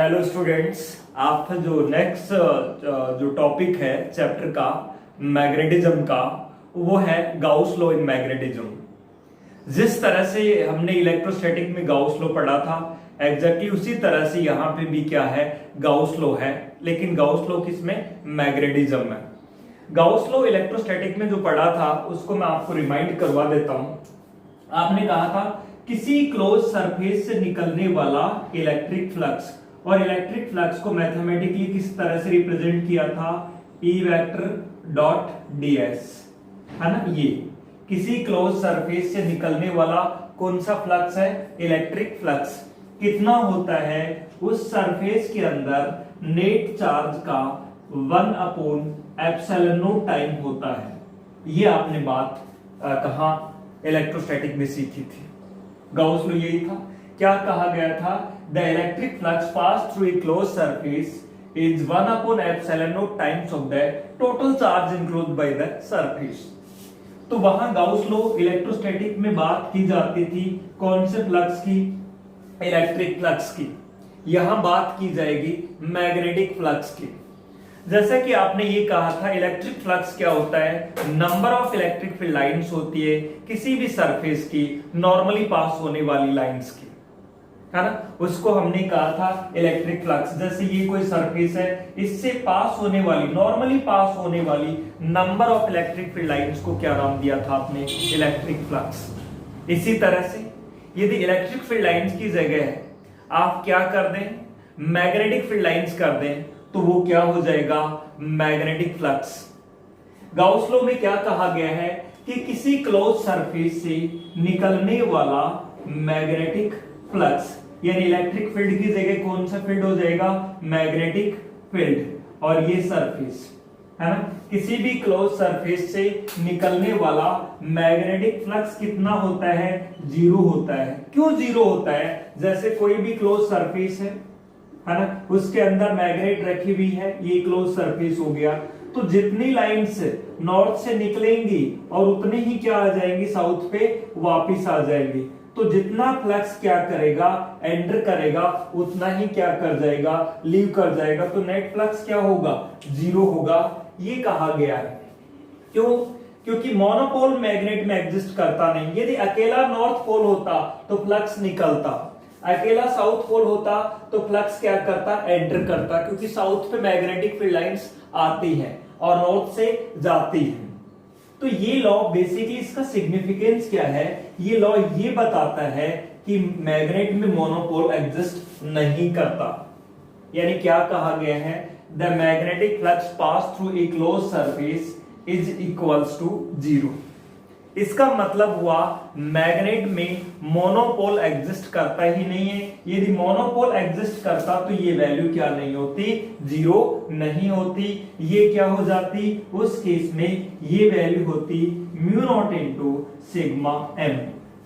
Hello students, आप जो next जो टॉपिक है चैप्टर का मैग्नेटिज्म का, वो है गाउस लॉ इन मैग्नेटिज्म। जिस तरह से हमने इलेक्ट्रोस्टैटिक में गाउस लॉ पढ़ा था, एग्जैक्टली उसी तरह से यहाँ पे भी क्या है, गाउस लॉ है। लेकिन गाउस लॉ किसमें? मैग्नेटिज्म में। गाउस लॉ इलेक्ट्रोस्टैटिक में जो पढ़ा था उसको मैं आपको रिमाइंड करवा देता हूँ। आपने कहा था किसी क्लोज सरफेस से निकलने वाला इलेक्ट्रिक फ्लक्स, और इलेक्ट्रिक फ्लक्स को मैथमेटिकली किस तरह से रिप्रेजेंट किया था? E वेक्टर डॉट ds, है ना। ये किसी क्लोज सरफेस से निकलने वाला कौन सा फ्लक्स है? Electric flux. कितना होता है? उस सरफेस के अंदर नेट चार्ज का 1/ε0 टाइम होता है। ये आपने बात कहा इलेक्ट्रोस्टैटिक में सीखी थी। गाउस लॉ यही था। क्या कहा गया था? The electric flux pass through a close surface is 1/ε0 times of the total charge enclosed by the surface. तो वहां गाउस लॉ इलेक्ट्रोस्टैटिक में बात की जाती थी कौन से फ्लक्स की? इलेक्ट्रिक फ्लक्स की। यहां बात की जाएगी मैग्नेटिक फ्लक्स की। जैसा कि आपने ये कहा था, इलेक्ट्रिक फ्लक्स क्या होता है? Number of electric field lines होती है किसी भी सरफेस की, नॉर्मली पास होने वाली लाइंस की, है ना। उसको हमने कहा था इलेक्ट्रिक फ्लक्स। जैसे ये कोई सरफेस है, इससे पास होने वाली, नॉर्मली पास होने वाली number of electric field lines को क्या नाम दिया था आपने? Electric flux. इसी तरह से यदि इलेक्ट्रिक फील्ड लाइंस की जगह आप क्या कर दें? मैग्नेटिक फील्ड लाइंस कर दें, तो वो क्या हो जाएगा? Magnetic flux. गाउस लॉ में क्या कहा गया है कि किसी क्लोज सरफेस से निकलने वाला मैग्नेटिक फ्लक्स, यानी इलेक्ट्रिक फील्ड की जगह कौन सा फील्ड हो जाएगा? Magnetic field. और ये सरफेस है ना, किसी भी क्लोज सरफेस से निकलने वाला मैग्नेटिक फ्लक्स कितना होता है? 0 होता है। क्यों 0 होता है? जैसे कोई भी क्लोज सरफेस है ना, उसके अंदर मैग्नेट रखी हुई है, ये क्लोज सरफेस हो गया, तो जितनी लाइंस नॉर्थ से निकलेंगी और उतनी ही क्या आ जाएंगी? साउथ पे वापिस आ जाएंगी। तो जितना फ्लक्स क्या करेगा? एंटर करेगा, उतना ही क्या कर जाएगा? लीव कर जाएगा। तो नेट फ्लक्स क्या होगा? 0 होगा। ये कहा गया है। क्यों? क्योंकि मोनोपोल मैग्नेट में एग्जिस्ट करता नहीं। यदि अकेला नॉर्थ पोल होता तो फ्लक्स निकलता, अकेला साउथ पोल होता तो फ्लक्स क्या करता? एंटर करता, क्योंकि साउथ पे मैग्नेटिक फील्ड लाइंस आती हैं और नॉर्थ से जाती हैं। तो ये लॉ बेसिकली, इसका सिग्निफिकेंस क्या है? ये लॉ ये बताता है कि मैग्नेट में मोनोपोल एग्जिस्ट नहीं करता। यानी क्या कहा गया है? The magnetic flux pass through a close surface is equals to 0। इसका मतलब हुआ मैग्नेट में मोनोपोल एग्जिस्ट करता ही नहीं है। यदि मोनोपोल एग्जिस्ट करता तो ये वैल्यू क्या नहीं होती? 0 नहीं होती। ये क्या हो जाती? उस केस में ये वैल्यू होती μ0 इनटू सिग्मा m,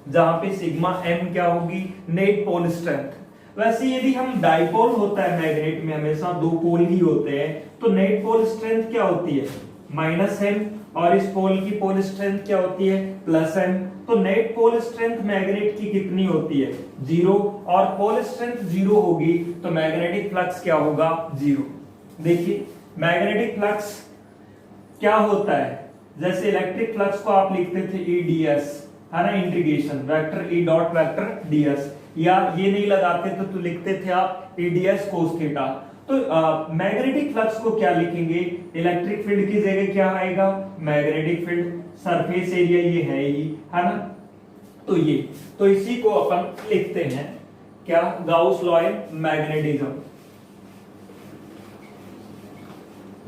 जहां पे सिग्मा m क्या होगी? Net pole strength. वैसे यदि हम डाइपोल होता है मैग्नेट में, हमेशा 2 पोल ही होते हैं, तो नेट पोल स्ट्रेंथ क्या होती है? -m, और इस पोल की पोल स्ट्रेंथ क्या होती है? +m। तो नेट पोल स्ट्रेंथ मैग्नेट की कितनी होती है? 0। और पोल स्ट्रेंथ 0 होगी तो मैग्नेटिक फ्लक्स क्या होगा? 0। देखिए मैग्नेटिक फ्लक्स क्या होता है? जैसे इलेक्ट्रिक फ्लक्स को आप लिखते थे EDS, है ना, integration vector E dot vector ds, या ये नहीं लगाते तो लिखते थे आप EDS cos थीटा। तो मैग्नेटिक फ्लक्स को क्या लिखेंगे? इलेक्ट्रिक फील्ड की जगह क्या आएगा? Magnetic field. सरफेस एरिया ये है ही, है ना। तो ये, तो इसी को अपन लिखते हैं क्या? Gauss law in magnetism.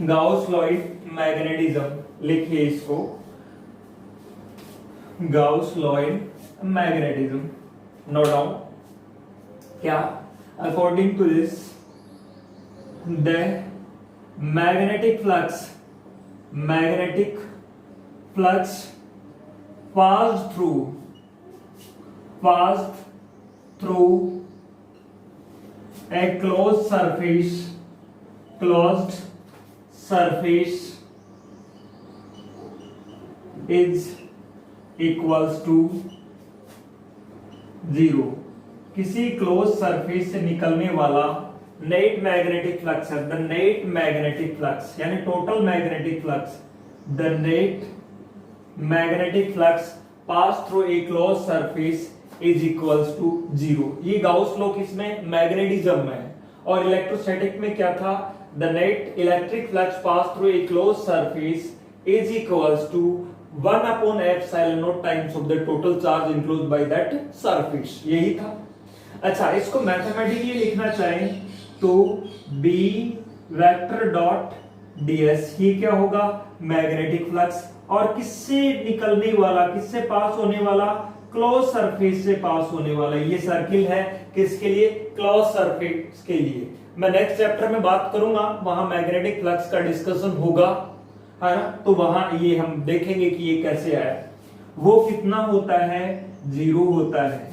Gauss law in magnetism लिखिए इसको, Gauss law in magnetism. Note down. क्या? According to this the magnetic flux passed through a closed surface is equals to 0। किसी क्लोज सरफेस से निकलने वाला नेट मैग्नेटिक फ्लक्स है, the net magnetic flux यानी total magnetic flux, the net magnetic flux pass through a close surface is equals to zero. ये Gauss law किसमें? Magnetism में। और इलेक्ट्रोस्टैटिक में क्या था? The net electric flux pass through a close surface is equals to 1/epsilon times of the total charge enclosed by that surface, यही था। अच्छा, इसको मैथमेटिकली लिखना चाहें तो B वेक्टर डॉट ds ही क्या होगा? Magnetic flux. और किससे निकलने वाला, किससे पास होने वाला? क्लोज सरफेस से पास होने वाला। ये सर्किल है किसके लिए? क्लोज सरफेस के लिए। मैं नेक्स्ट चैप्टर में बात करूंगा, वहां मैग्नेटिक फ्लक्स का डिस्कशन होगा, है ना? तो वहां ये हम देखेंगे कि ये कैसे आया। वो कितना होता है? 0 होता है।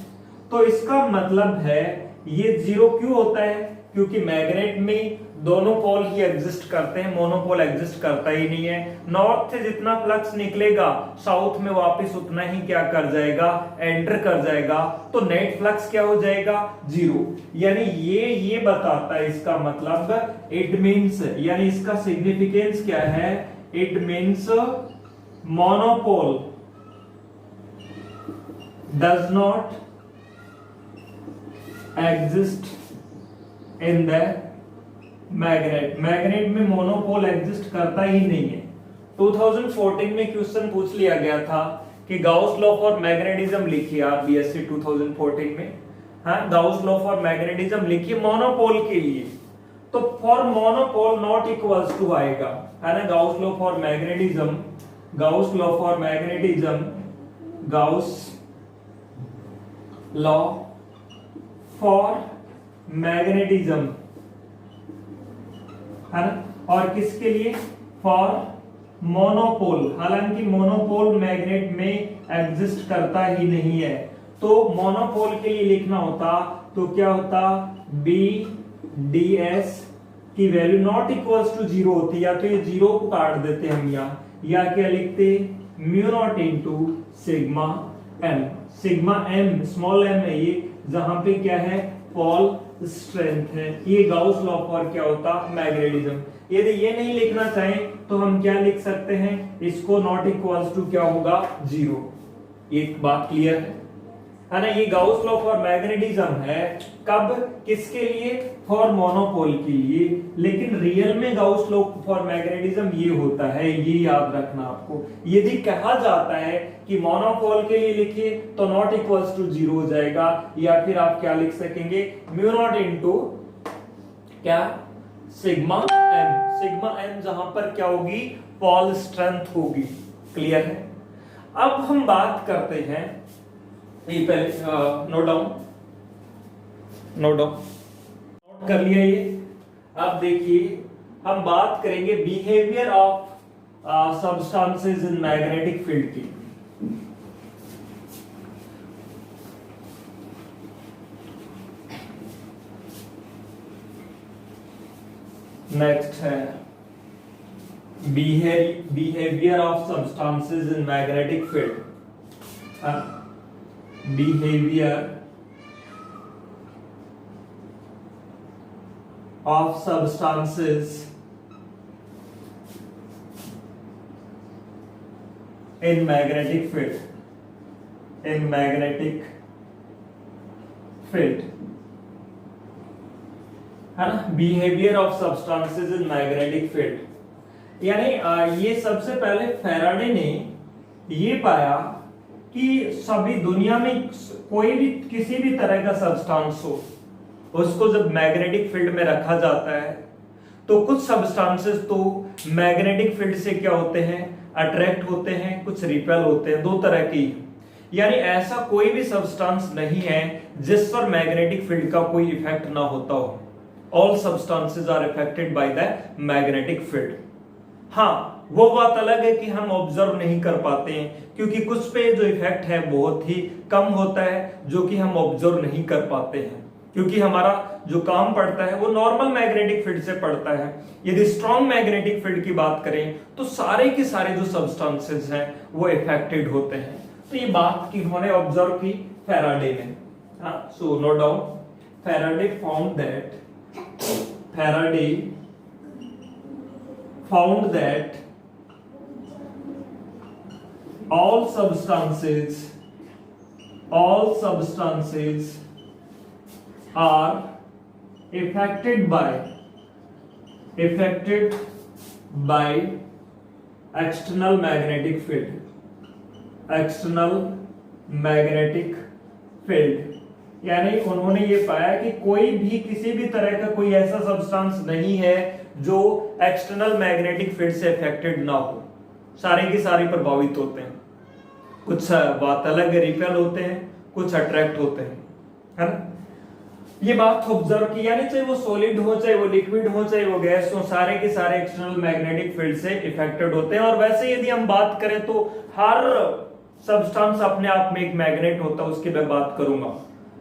तो इसका मतलब है ये 0 क्यों होता है? क्योंकि मैग्नेट में दोनों पोल ही एग्जिस्ट करते हैं, मोनोपोल एग्जिस्ट करता ही नहीं है। नॉर्थ से जितना फ्लक्स निकलेगा साउथ में वापस उतना ही क्या कर जाएगा? एंटर कर जाएगा। तो नेट फ्लक्स क्या हो जाएगा? 0। यानी ये बताता है, इसका मतलब इट मींस, यानी इसका सिग्निफिकेंस क्या है? It means monopole does not exist in the magnet. Magnet में मोनोपोल एग्जिस्ट करता ही नहीं है। 2014 में क्वेश्चन पूछ लिया गया था कि गाउस लॉ फॉर मैग्नेटिज्म लिखिए आप बीएससी 2014 में। हाँ, गाउस लॉ फॉर मैग्नेटिज्म लिखिए मोनोपोल के लिए। तो for monopole not equals to आएगा, है ना? Gauss law for magnetism, Gauss law for magnetism, Gauss law for magnetism, है ना? और किसके लिए? For monopole. हालांकि मोनोपोल मैग्नेट में एग्जिस्ट करता ही नहीं है। तो मोनोपोल के लिए लिखना होता तो क्या होता? बी डी एस की वैल्यू नॉट इक्वल्स टू 0 होती, या तो ये 0 को काट देते हम यहाँ, या क्या लिखते? Mu not into sigma m. Sigma m small m है ये, जहां पे क्या है? पोल स्ट्रेंथ है। ये गाउस लॉ फॉर क्या होता? मैग्नेटिज्म। यदि ये नहीं लिखना चाहें तो हम क्या लिख सकते हैं? इसको नॉट इक्वल्स टू क्या होगा? 0। ये बात क्लियर है ना? ये गाउस लॉ फॉर मैग्नेटिज्म है। कब? किसके लिए? फॉर मोनोपोल के लिए। लेकिन रियल में गाउस लॉ फॉर मैग्नेटिज्म ये होता है, ये याद रखना आपको। यदि कहा जाता है कि मोनोपोल के लिए लिखिए तो नॉट इक्वल्स टू 0 हो जाएगा, या फिर आप क्या लिख सकेंगे? म्यू नॉट इंटू क्या? Sigma m. सिग्मा एम जहां पर क्या होगी? पोल स्ट्रेंथ होगी। क्लियर है? अब हम बात करते हैं, ये पहले नोट डाउन नोट कर लिया ये। अब देखिए हम बात करेंगे behaviour of substances in magnetic field की। नेक्स्ट है behaviour of substances in magnetic field. Behavior of substances in magnetic field, in magnetic field, है ना? Behavior of substances in magnetic field, यानी ये सबसे पहले फैराडे ने ये पाया कि सभी दुनिया में कोई भी किसी भी तरह का सब्सटेंस हो, उसको जब मैग्नेटिक फील्ड में रखा जाता है तो कुछ सब्सटेंसेस तो मैग्नेटिक फील्ड से क्या होते हैं? अट्रैक्ट होते हैं, कुछ रिपेल होते हैं। 2 तरह की, यानी ऐसा कोई भी सब्सटेंस नहीं है जिस पर मैग्नेटिक फील्ड का कोई इफेक्ट ना होता हो। All substances are affected by the magnetic field. हाँ, वो बात अलग है कि हम ऑब्जर्व नहीं कर पाते हैं, क्योंकि कुछ पे जो इफेक्ट है बहुत ही कम होता है, जो कि हम ऑब्जर्व नहीं कर पाते हैं, क्योंकि हमारा जो काम पड़ता है वो नॉर्मल मैग्नेटिक फील्ड से पड़ता है। यदि स्ट्रॉन्ग मैग्नेटिक फील्ड की बात करें तो सारे के सारे जो सब्सटेंसेस हैं वो इफेक्टेड होते हैं। तो ये बात किन्होंने ऑब्जर्व की? फैराडे ने। So no doubt Faraday found that Faraday found that all substances are affected by external magnetic field। यानी उन्होंने ये पाया कि कोई भी किसी भी तरह का कोई ऐसा सब्सटेंस नहीं है जो एक्सटर्नल मैग्नेटिक फील्ड से अफेक्टेड ना हो, सारे के सारे प्रभावित होते हैं। कुछ बात अलग रिपेल होते हैं, कुछ अट्रैक्ट होते हैं, है ना। ये बात ऑब्जर्व की, यानी चाहे वो सॉलिड हो, चाहे वो लिक्विड हो, चाहे वो गैस हो, सारे के सारे एक्सटर्नल मैग्नेटिक फील्ड से इफेक्टेड होते हैं। और वैसे यदि हम बात करें तो हर सब्सटेंस अपने आप में एक मैग्नेट होता है, उसकी मैं बात करूंगा।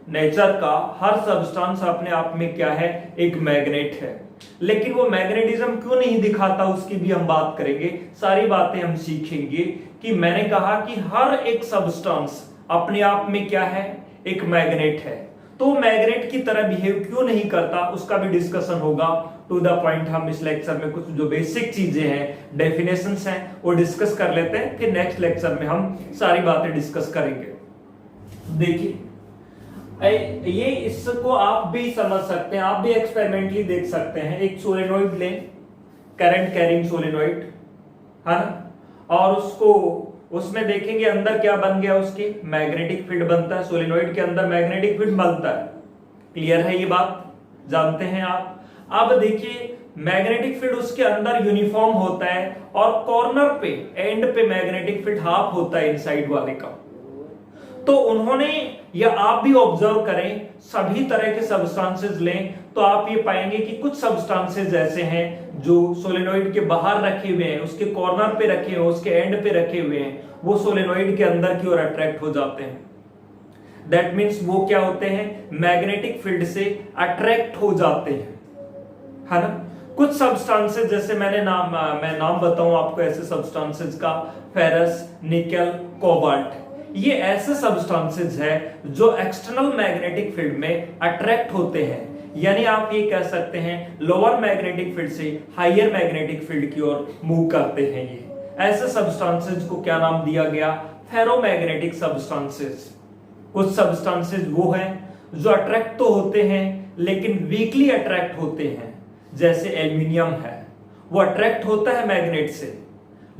नेचर का हर सब्सटेंस अपने आप में क्या है, एक मैग्नेट है। लेकिन वो मैग्नेटिज्म क्यों नहीं दिखाता, उसकी भी हम बात करेंगे। सारी बातें हम सीखेंगे कि मैंने कहा कि हर एक सब्सटेंस अपने आप में क्या है, एक मैग्नेट है। तो मैग्नेट की तरह बिहेव क्यों नहीं करता, उसका भी डिस्कशन होगा। टू द पॉइंट हम इस लेक्चर में कुछ जो बेसिक चीजें हैं, डेफिनेशंस हैं, वो डिस्कस कर लेते हैं। फिर नेक्स्ट लेक्चर में हम सारी बातें डिस्कस करेंगे। देखिए ये इसको आप भी समझ सकते हैं, आप भी एक्सपेरिमेंटली देख सकते हैं। एक सोलेनोइड लें, करंट कैरिंग सोलेनोइड, है ना, और उसको उसमें देखेंगे अंदर क्या बन गया, उसके मैग्नेटिक फील्ड बनता है। सोलेनोइड के अंदर मैग्नेटिक फील्ड बनता है। क्लियर है, ये बात जानते हैं आप। अब देखिए मैग्नेटिक फील्ड उसके अंदर यूनिफॉर्म होता है और कॉर्नर पे, एंड पे मैग्नेटिक फील्ड हाफ होता है इनसाइड वाले का। तो उन्होंने, या आप भी ऑब्जर्व करें, सभी तरह के सब्सटेंसेस लें तो आप ये पाएंगे कि कुछ सब्सटेंसेस ऐसे हैं जो सोलेनोइड के बाहर रखे हुए हैं, उसके कॉर्नर पे रखे हुए हैं, उसके एंड पे रखे हुए हैं, वो सोलेनोइड के अंदर की ओर अट्रैक्ट हो जाते हैं। दैट मीन्स वो क्या होते हैं, मैग्नेटिक फील्ड से अट्रैक्ट हो जाते हैं, है ना। कुछ सब्सटेंसेस जैसे मैं नाम बताऊं आपको ऐसे सब्सटेंसेस का, फेरस, निकल, कोबाल्ट, ये ऐसे सब्सटेंसेस है जो एक्सटर्नल मैग्नेटिक फील्ड में अट्रैक्ट होते हैं। यानी आप ये कह सकते हैं लोअर मैग्नेटिक फील्ड से हायर मैग्नेटिक फील्ड की ओर मूव करते हैं। ये ऐसे सब्सटेंसेस को क्या नाम दिया गया, फेरोमैग्नेटिक सब्सटेंसेस। कुछ सब्सटेंसेस वो हैं जो अट्रैक्ट तो होते हैं लेकिन वीकली अट्रैक्ट होते हैं। जैसे एल्यूमिनियम है, वो अट्रैक्ट होता है मैग्नेट से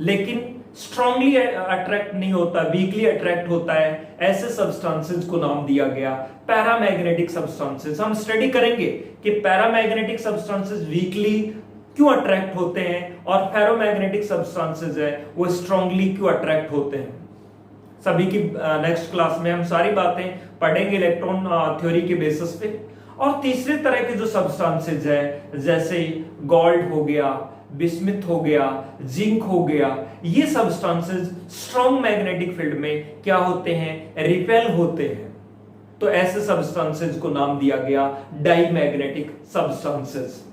लेकिन स्ट्रांगली अट्रैक्ट नहीं होता, वीकली अट्रैक्ट होता है। ऐसे सब्सटेंसेस को नाम दिया गया पैरामैग्नेटिक सब्सटेंसेस। हम स्टडी करेंगे कि पैरामैग्नेटिक सब्सटेंसेस वीकली क्यों अट्रैक्ट होते हैं और फेरोमैग्नेटिक सब्सटेंसेस है वो स्ट्रांगली क्यों अट्रैक्ट होते हैं। सभी की नेक्स्ट क्लास में हम सारी बातें पढ़ेंगे इलेक्ट्रॉन थ्योरी के बेसिस पे। और तीसरे तरह के जो सब्सटेंसेस है जैसे गोल्ड हो गया, बिस्मिथ हो गया, जिंक हो गया, ये सब्सटेंसेस स्ट्रॉन्ग मैग्नेटिक फील्ड में क्या होते हैं, रिपेल होते हैं। तो ऐसे सब्सटेंसेस को नाम दिया गया डाईमैग्नेटिक सब्सटेंसेस।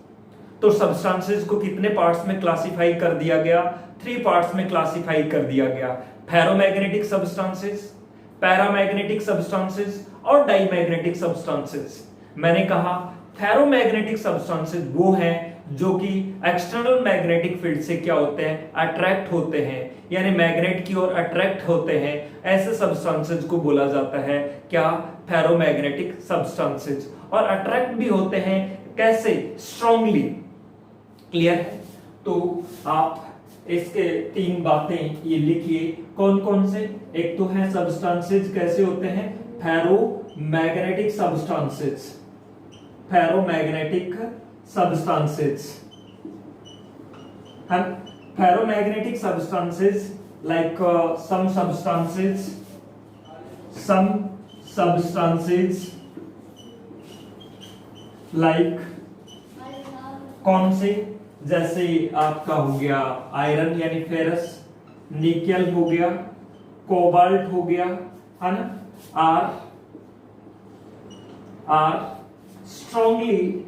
तो सब्सटेंसेस को कितने पार्ट्स में क्लासिफाई कर दिया गया, 3 पार्ट्स में क्लासिफाई कर दिया गया। फेरोमैग्नेटिक सब्सटेंसेस, पैरामैग्नेटिक सब्सटेंसेस और डाईमैग्नेटिक सब्सटेंसेस। मैंने कहा फेरोमैग्नेटिक सब्सटेंसेस वो हैं जो कि एक्सटर्नल मैग्नेटिक फील्ड से क्या होते हैं, अट्रैक्ट होते हैं, यानी मैग्नेट की ओर अट्रैक्ट होते हैं। ऐसे सब्सटेंसेस को बोला जाता है क्या, फेरोमैग्नेटिक सब्सटेंसेस। और अट्रैक्ट भी होते हैं कैसे, स्ट्रांगली। क्लियर है। तो आप इसके 3 बातें ये लिखिए, कौन कौन से। एक तो है सब्सटेंसेस कैसे होते हैं, ferromagnetic substances, ferromagnetic substances, and ferromagnetic substances like some substances like कौन से, जैसे आपका हो गया आयरन यानी फेरस, निकल हो गया, कोबाल्ट हो गया, है ना, are strongly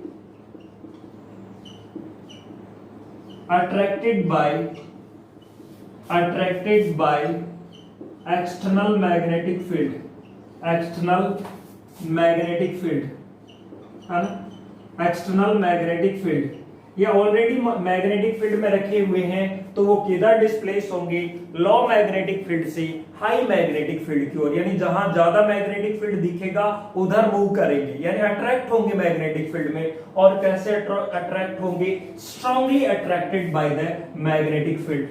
attracted by external magnetic field, है ना, एक्सटर्नल मैग्नेटिक फील्ड, ये ऑलरेडी मैग्नेटिक फील्ड में रखे हुए हैं, तो वो किधर डिस्प्लेस होंगे, लो मैग्नेटिक फील्ड से हाई मैग्नेटिक फील्ड की ओर, यानी जहां ज्यादा मैग्नेटिक फील्ड दिखेगा उधर मूव करेंगे, यानी अट्रैक्ट होंगे मैग्नेटिक फील्ड में। और कैसे अट्रैक्ट होंगे, strongly attracted by the magnetic field.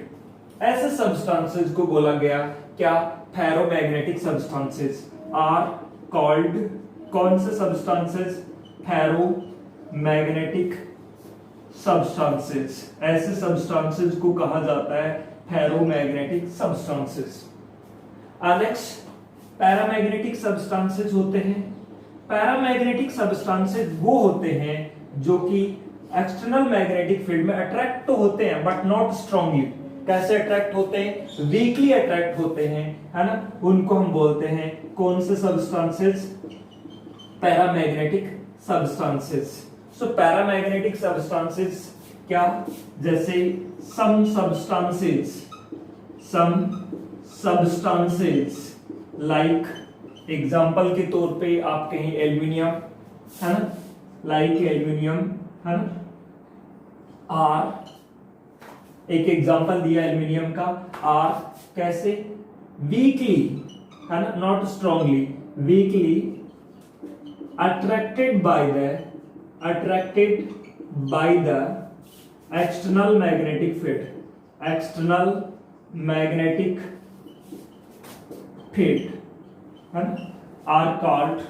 ऐसे सब्सटेंसेस को बोला गया क्या, फेरोमैग्नेटिक सब्सटेंसेस आर कॉल्ड, कौन से सब्सटेंसेस, फेरोमैग्नेटिक सब्सटेंसेस, ऐसे सब्सटेंसेस को कहा जाता है ferromagnetic substances. Next paramagnetic substances होते हैं। पैरामैग्नेटिक सब्सटेंसेस वो होते हैं जो कि एक्सटर्नल मैग्नेटिक फील्ड में अट्रैक्ट तो होते हैं बट नॉट स्ट्रांगली। कैसे अट्रैक्ट होते हैं, वीकली अट्रैक्ट होते हैं, है ना, उनको हम बोलते हैं कौन से सब्सटेंसेस, पैरामैग्नेटिक सब्सटेंसेस। सो पैरामैग्नेटिक सब्सटेंसेस क्या, जैसे सम सब्सटेंसेस लाइक, एग्जांपल के तौर पे आप कहें एल्यूमिनियम, है ना, लाइक एल्यूमिनियम, है ना, आर, एक एग्जांपल दिया एल्यूमिनियम का, आर कैसे, वीकली, है ना, not strongly, weekly attracted by the external magnetic field, external magnetic field, है ना, are called,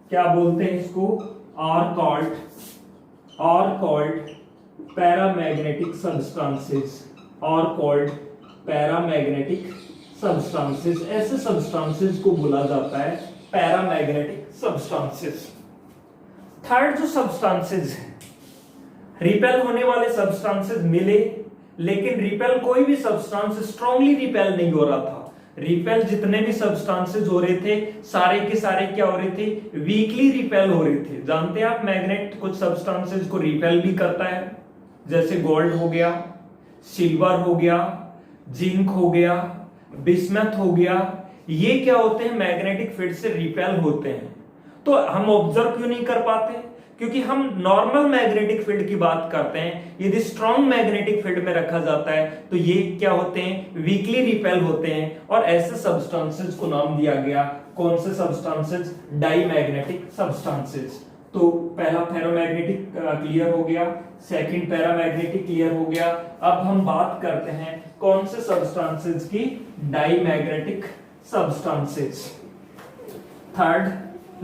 क्या बोलते हैं इसको, are called paramagnetic substances, are called paramagnetic substances। ऐसे substances को बोला जाता है पैरामैग्नेटिक सब्सटेंसेस। थर्ड जो सब्सटेंसेस है, रिपेल होने वाले सब्सटेंसेस मिले, लेकिन रिपेल कोई भी सब्सटेंस स्ट्रांगली रिपेल नहीं हो रहा था। रिपेल जितने भी सब्सटेंसेस हो रहे थे सारे के सारे क्या हो रहे थे, वीकली रिपेल हो रहे थे। जानते हैं आप, मैग्नेट कुछ सब्सटेंसेस को रिपेल भी करता है, जैसे गोल्ड हो गया, सिल्वर हो गया, जिंक हो गया, बिस्मथ हो गया, ये क्या होते हैं, मैग्नेटिक फील्ड से रिपेल होते हैं। तो हम ऑब्जर्व क्यों नहीं कर पाते, क्योंकि हम नॉर्मल मैग्नेटिक फील्ड की बात करते हैं। यदि स्ट्रॉन्ग मैग्नेटिक फील्ड में रखा जाता है तो ये क्या होते हैं, वीकली रिपेल होते हैं। और ऐसे सब्सटेंसेस को नाम दिया गया, कौन से सब्सटेंसेस, डाईमैग्नेटिक सब्सटेंसेस। तो पहला फेरोमैग्नेटिक क्लियर हो गया, सेकंड पैरामैग्नेटिक क्लियर हो गया। अब हम बात करते हैं कौन से सब्सटेंसेस की, डाईमैग्नेटिक सब्सटेंसेस। थर्ड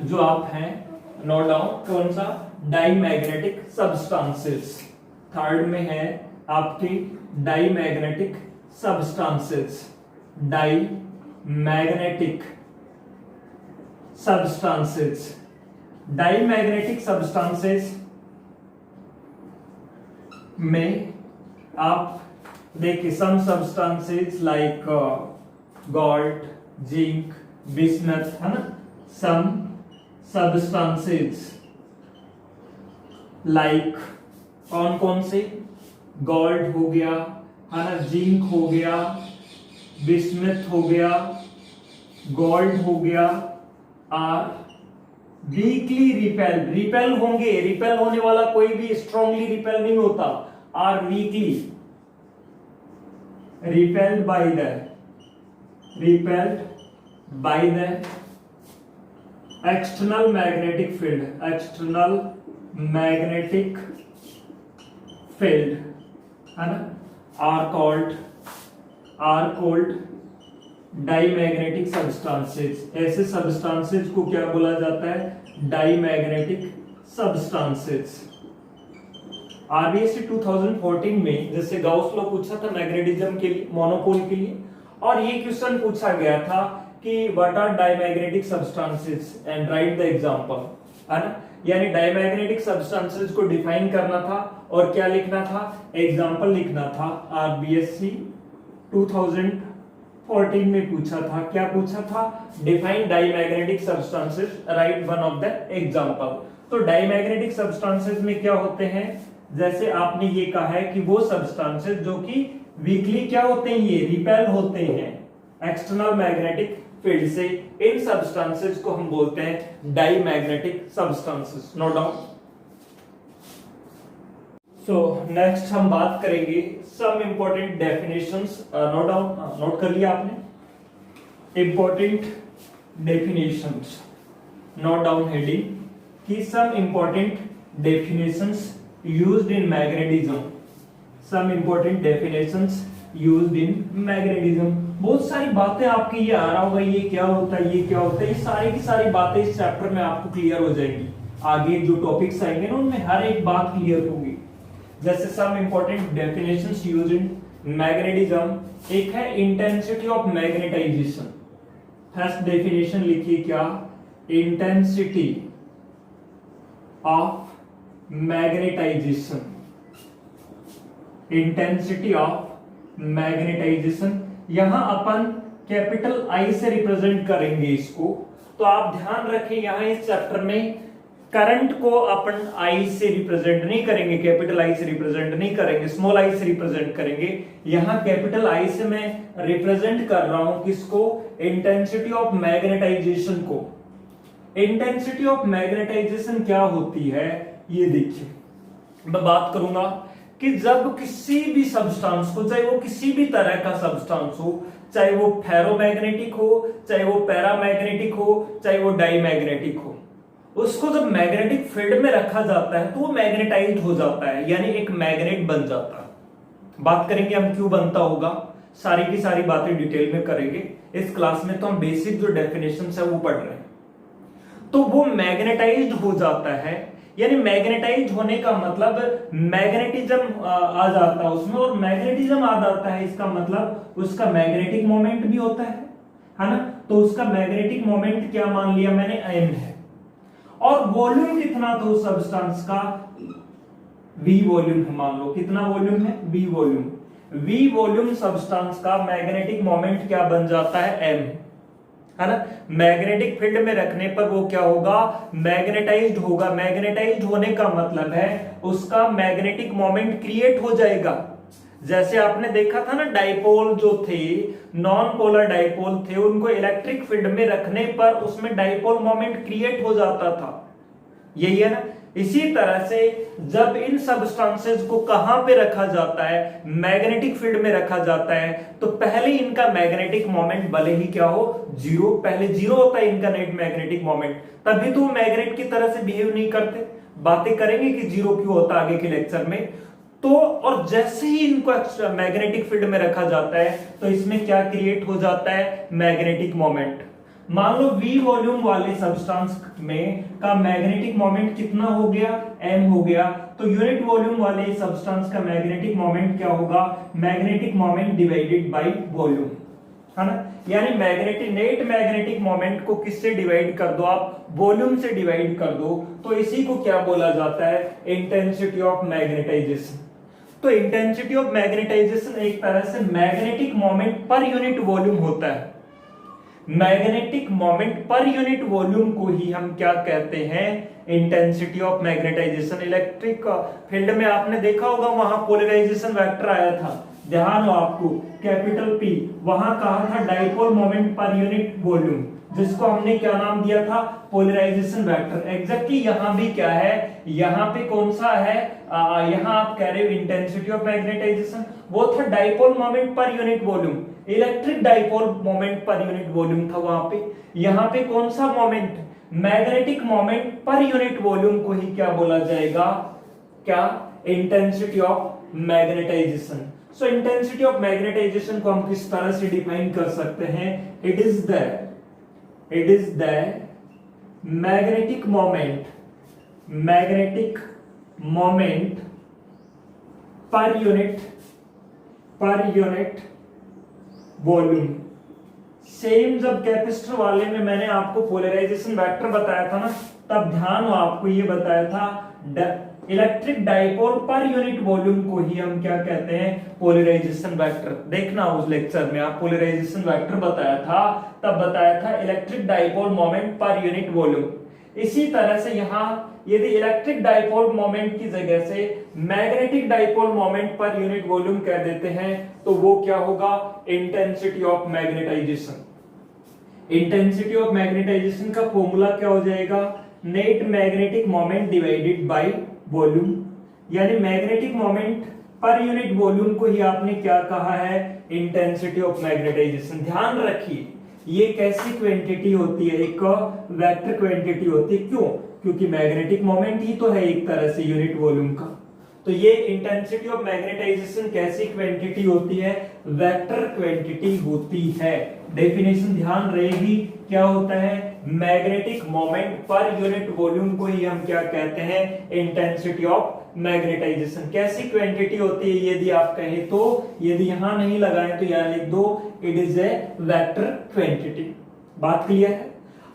जो आप हैं, नोट डाउन, कौन सा, डाईमैग्नेटिक सब्सटेंसेस। थर्ड में है आपकी diamagnetic substances, diamagnetic substances. Diamagnetic substances में आप देखिए, some substances like gold, zinc, bismuth, है ना, सम सब्सटेंसेस लाइक, कौन कौन से, गोल्ड हो गया, है ना, जिंक हो गया, बिस्मथ हो गया, गोल्ड हो गया, आर वीकली रिपेल होंगे। रिपेल होने वाला कोई भी स्ट्रांगली रिपेल नहीं होता, are weakly repelled by the external magnetic field, external magnetic field, है ना, are called डाईमैग्नेटिक सब्सटेंसेस। ऐसे सब्सटेंसेस को क्या बोला जाता है, डाईमैग्नेटिक सब्सटेंसेस। आरबीएससी 2014 में जैसे गाउस लॉ पूछा था मैग्नेटिज्म के लिए, मोनोपोल के लिए, और ये क्वेश्चन पूछा गया था कि what are diamagnetic substances and write the example, है ना, यानी डाईमैग्नेटिक सब्सटेंसेस को डिफाइन करना था और क्या लिखना था, एग्जांपल लिखना था। आरबीएससी 2014 में पूछा था, क्या पूछा था, define diamagnetic substances, right one of the example. तो डाईमैग्नेटिक सब्सटेंसेस में क्या होते हैं, जैसे आपने ये कहा है कि वो सब्सटेंसेस जो कि वीकली क्या होते हैं, ये रिपेल होते हैं एक्सटर्नल मैग्नेटिक फील्ड से, इन सब्सटेंसेस को हम बोलते हैं diamagnetic substances. Note down. So next हम बात करेंगे सम इंपॉर्टेंट डेफिनेशंस। नोट कर लिया आपने? Important definitions, note down heading कि some important definitions used in magnetism. Some important definitions used in magnetism. बहुत सारी बातें आपके ये आ रहा होगा, ये क्या होता है, ये क्या होता है, ये सारी की सारी बातें इस चैप्टर में आपको क्लियर हो जाएंगी। आगे जो टॉपिक्स आएंगे ना उनमें हर एक बात क्लियर होगी। जैसे some important definitions used in magnetism, एक है intensity of magnetization. First definition लिखिए क्या? Intensity of magnetization. Intensity of magnetization, यहां अपन कैपिटल आई से रिप्रेजेंट करेंगे इसको। तो आप ध्यान रखें यहां इस चैप्टर में करंट को अपन आई से रिप्रेजेंट नहीं करेंगे, कैपिटल आई से रिप्रेजेंट नहीं करेंगे, स्मॉल आई से रिप्रेजेंट करेंगे। यहां कैपिटल आई से मैं रिप्रेजेंट कर रहा हूं किसको? इंटेंसिटी ऑफ मैग्नेटाइजेशन को। इंटेंसिटी ऑफ मैग्नेटाइजेशन क्या होती है ये देखिए। मैं बात करूंगा कि जब किसी भी सब्सटेंस को, चाहे वो किसी भी तरह का सब्सटेंस हो, चाहे वो फेरोमैग्नेटिक हो, चाहे वो पैरामैग्नेटिक हो, चाहे वो डाईमैग्नेटिक हो, उसको जब मैग्नेटिक फील्ड में रखा जाता है तो वो मैग्नेटाइज्ड हो जाता है, यानी एक मैग्नेट बन जाता है। बात करेंगे हम क्यों बनता होगा, सारी की सारी बातें डिटेल में करेंगे इस क्लास में। तो हम बेसिक जो डेफिनेशंस है वो पढ़ रहे हैं। तो वो मैग्नेटाइज्ड हो जाता है, यानी मैग्नेटाइज होने का मतलब मैग्नेटिज्म आ जाता है उसमें, और मैग्नेटिज्म आ जाता है इसका मतलब उसका मैग्नेटिक मोमेंट भी होता है ना। तो उसका मैग्नेटिक मोमेंट क्या मान लिया मैंने? m है। और वॉल्यूम कितना था उस सब्सटेंस का? v वॉल्यूम है। मान लो कितना वॉल्यूम है? v volume. v volume substance का मैग्नेटिक मोमेंट क्या बन जाता है? m, है ना। मैग्नेटिक फील्ड में रखने पर वो क्या होगा? मैग्नेटाइज्ड होगा। मैग्नेटाइज्ड होने का मतलब है उसका मैग्नेटिक मोमेंट क्रिएट हो जाएगा। जैसे आपने देखा था ना, डाइपोल जो थे, नॉन पोलर डाइपोल थे, उनको इलेक्ट्रिक फील्ड में रखने पर उसमें डाइपोल मोमेंट क्रिएट हो जाता था। यही है ना। इसी तरह से जब इन सब्सटेंसेस को कहां पे रखा जाता है? मैग्नेटिक फील्ड में रखा जाता है, तो पहले इनका मैग्नेटिक मोमेंट भले ही क्या हो? जीरो। पहले जीरो होता है इनका नेट मैग्नेटिक मोमेंट, तभी तो मैग्नेट की तरह से बिहेव नहीं करते। बातें करेंगे कि जीरो क्यों होता आगे के लेक्चर में। तो और जैसे ही इनको मैग्नेटिक फील्ड में रखा जाता है तो इसमें क्या क्रिएट हो जाता है? Magnetic moment. मान लो v वॉल्यूम वाले सब्सटेंस में का मैग्नेटिक मोमेंट कितना हो गया? m हो गया। तो यूनिट वॉल्यूम वाले सब्सटेंस का मैग्नेटिक मोमेंट क्या होगा? Magnetic moment divided by volume, है ना। यानी मैग्नेटिक नेट मैग्नेटिक मोमेंट को किससे डिवाइड कर दो आप? वॉल्यूम से डिवाइड कर दो। तो इसी को क्या बोला जाता है? Intensity of magnetisation. तो इंटेंसिटी ऑफ मैग्नेटाइजेशन एक तरह से magnetic moment per unit volume होता है। Magnetic moment per unit volume को ही हम क्या कहते हैं? Intensity of magnetisation. Electric field में आपने देखा होगा वहां पोलराइजेशन वेक्टर आया था, ध्यान हो आपको, कैपिटल P। वहां कहा था dipole moment per unit volume, जिसको हमने क्या नाम दिया था? Polarization vector. एग्जैक्टली यहां भी क्या है? यहां पे कौन सा है? यहां आप कह रहे हो इंटेंसिटी ऑफ मैग्नेटाइजेशन, वो था dipole moment per unit volume, electric dipole moment per unit volume था वहां पे। यहां पे कौन सा moment? Magnetic moment per unit volume को ही क्या बोला जाएगा? क्या? Intensity of magnetisation. So intensity of magnetisation को हम किस तरह से डिफाइन कर सकते हैं? It is the magnetic moment per unit volume. Same जब कैपेसिटर वाले में मैंने आपको पोलराइजेशन वेक्टर बताया था ना, तब ध्यान हो आपको ये बताया था electric dipole per unit volume को ही हम क्या कहते हैं? Polarization vector. देखना उस लेक्चर में आप पोलराइजेशन वेक्टर बताया था, तब बताया था electric dipole moment per unit volume. इसी तरह से यहां यदि इलेक्ट्रिक डाइपोल मोमेंट की जगह से magnetic dipole moment per unit volume कह देते हैं तो वो क्या होगा? Intensity of magnetization. Intensity of magnetization का फॉर्मूला क्या हो जाएगा? Net magnetic moment divided by volume. यानी magnetic moment per unit volume को ही आपने क्या कहा है, इंटेंसिटी ऑफ मैग्नेटाइजेशन। ध्यान रखिए ये कैसी क्वांटिटी होती है, एक वेक्टर क्वांटिटी होती है। क्यों? क्योंकि मैग्नेटिक मोमेंट ही तो है एक तरह से यूनिट वॉल्यूम का। तो ये इंटेंसिटी ऑफ मैग्नेटाइजेशन कैसी क्वांटिटी होती है, वेक्टर क्वांटिटी होती है। डेफिनेशन ध्यान रहेगी, क्या होता है, magnetic moment per unit volume को ही हम क्या कहते हैं, इंटेंसिटी ऑफ मैग्नेटाइजेशन। कैसी क्वांटिटी होती है यदि आप कहें तो, यदि यहां नहीं लगाएं तो यहां लिख दो, it is a vector quantity. बात क्लियर है?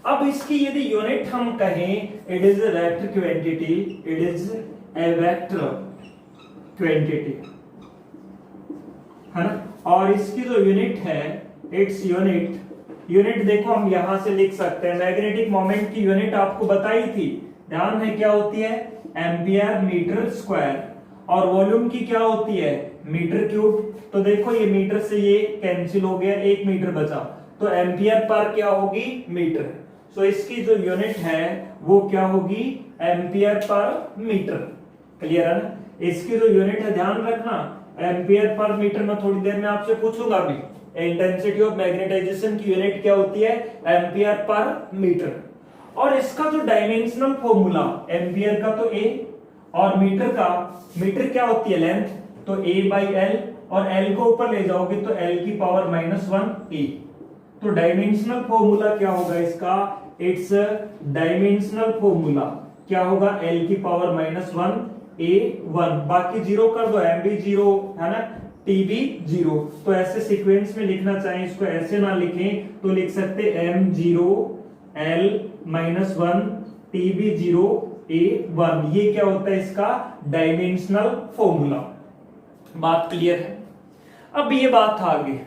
अब इसकी यदि यूनिट हम कहें, it is a vector quantity, it is a vector quantity, है ना। और इसकी जो यूनिट है, इट्स यूनिट देखो हम यहां से लिख सकते हैं। मैग्नेटिक मोमेंट की यूनिट आपको बताई थी, ध्यान है क्या होती है, एम्पियर मीटर स्क्वायर। और वॉल्यूम की क्या होती है, मीटर क्यूब। तो देखो ये मीटर से ये कैंसिल हो गया, 1 मीटर बचा, तो एम्पियर पर क्या होगी, मीटर। सो इसकी जो यूनिट है वो क्या होगी, एम्पियर पर मीटर। क्लियर है ना। इसकी जो यूनिट है ध्यान रखना, एम्पियर पर मीटर। मैं थोड़ी देर में आपसे पूछूंगा भी, इंटेंसिटी ऑफ मैग्नेटाइजेशन की यूनिट क्या होती है, एम्पियर पर मीटर। और इसका जो डायमेंशनल फॉर्मूला, एम्पियर का तो ए और मीटर का, मीटर क्या होती है, लेंथ, तो A/L, और L को ऊपर ले जाओगे तो L की पावर -1 A। तो डायमेंशनल फॉर्मूला क्या होगा इसका, इट्स डायमेंशनल फॉर्मूला क्या होगा, L की पावर -1 A1। बाकी जीरो कर दो, M भी जीरो है ना, T भी जीरो। तो ऐसे सीक्वेंस में लिखना चाहें इसको, ऐसे ना लिखें तो लिख सकते M0 L -1 T भी 0 A1। ये क्या होता है इसका डायमेंशनल फॉर्मूला। बात क्लियर है? अब ये बात आगे,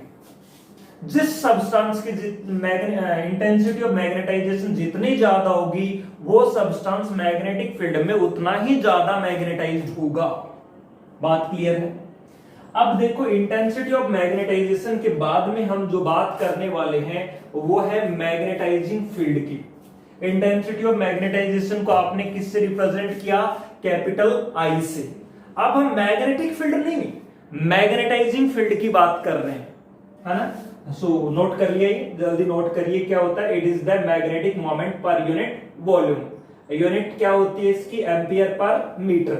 जिस सब्सटेंस की इंटेंसिटी ऑफ मैग्नेटाइजेशन जितनी ज्यादा होगी, वो सब्सटेंस मैग्नेटिक फील्ड में उतना ही ज्यादा मैग्नेटाइज्ड होगा। बात क्लियर है? अब देखो इंटेंसिटी ऑफ मैग्नेटाइजेशन के बाद में हम जो बात करने वाले हैं वो है मैग्नेटाइजिंग फील्ड की। इंटेंसिटी ऑफ मैग्नेटाइजेशन को आपने किससे रिप्रेजेंट किया, कैपिटल आई से। अब हम मैग्नेटिक फील्ड नहीं, मैग्नेटाइजिंग फील्ड की बात कर रहे हैं, है ना। सो नोट कर लिए, जल्दी नोट करिए क्या होता है, it is the magnetic moment per unit volume. Unit क्या होती है इसकी, एम्पियर पर मीटर।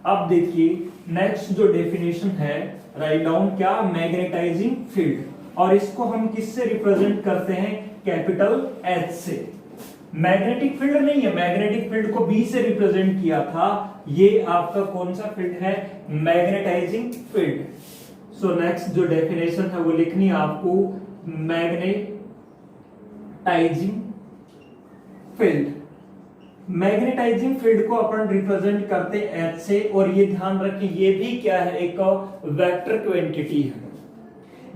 अब देखिए नेक्स्ट जो डेफिनेशन है, राइट डाउन क्या, मैग्नेटाइजिंग फील्ड। और इसको हम किससे रिप्रेजेंट करते हैं, कैपिटल एच से। मैग्नेटिक फील्ड नहीं है, मैग्नेटिक फील्ड को बी से रिप्रेजेंट किया था। ये आपका कौन सा फील्ड है, मैग्नेटाइजिंग फील्ड। सो नेक्स्ट जो डेफिनेशन है वो लिखनी है आपको, मैग्नेटाइजिंग फील्ड। मैग्नेटाइजिंग फील्ड को अपन रिप्रेजेंट करते हैं एच से। और ये ध्यान रखें ये भी क्या है, एक वेक्टर क्वांटिटी है।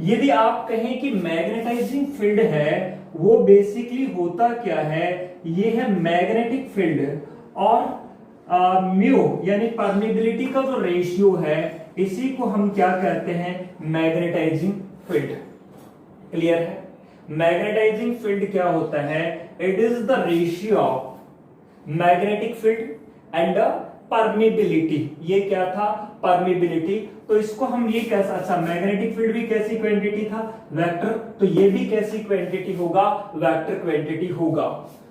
यदि आप कहें कि मैग्नेटाइजिंग फील्ड है, वो बेसिकली होता क्या है, ये है मैग्नेटिक फील्ड और म्यू यानी परमिबिलिटी का जो रेशियो है, इसी को हम क्या कहते हैं, मैग्नेटाइजिंग फील्ड। क्लियर है? मैग्नेटाइजिंग फील्ड क्या होता है, it is the ratio of magnetic field and permeability. ये क्या था, परमिबिलिटी। तो इसको हम ये कैसा, अच्छा मैग्नेटिक फील्ड भी कैसी क्वांटिटी था, वेक्टर। तो ये भी कैसी क्वांटिटी होगा, वेक्टर क्वांटिटी होगा।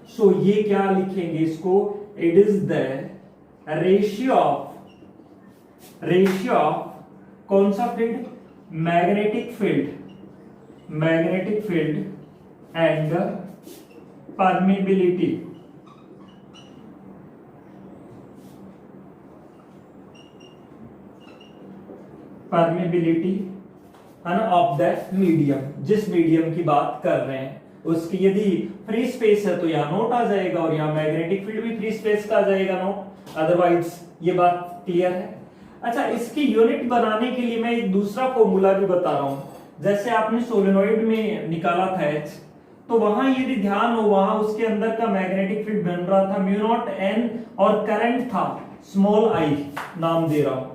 सो ये क्या लिखेंगे इसको, it is the ratio of कौन सा field, magnetic field and permeability. Permeability है ना, ऑफ दैट मीडियम, जिस मीडियम की बात कर रहे हैं उसकी। यदि फ्री स्पेस है तो यहाँ नोट आ जाएगा, और यहाँ मैग्नेटिक फील्ड भी फ्री स्पेस का आ जाएगा नोट, अदरवाइज। ये बात क्लियर है? अच्छा, इसकी यूनिट बनाने के लिए मैं एक दूसरा फॉर्मूला भी बता रहा हूं। जैसे आपने सोलेनोइड में निकाला था H, तो वहां यदि ध्यान हो, वहां उसके अंदर का मैग्नेटिक फील्ड बन रहा था μ0n, और करंट था स्मॉल i, नाम दे रहा हूं।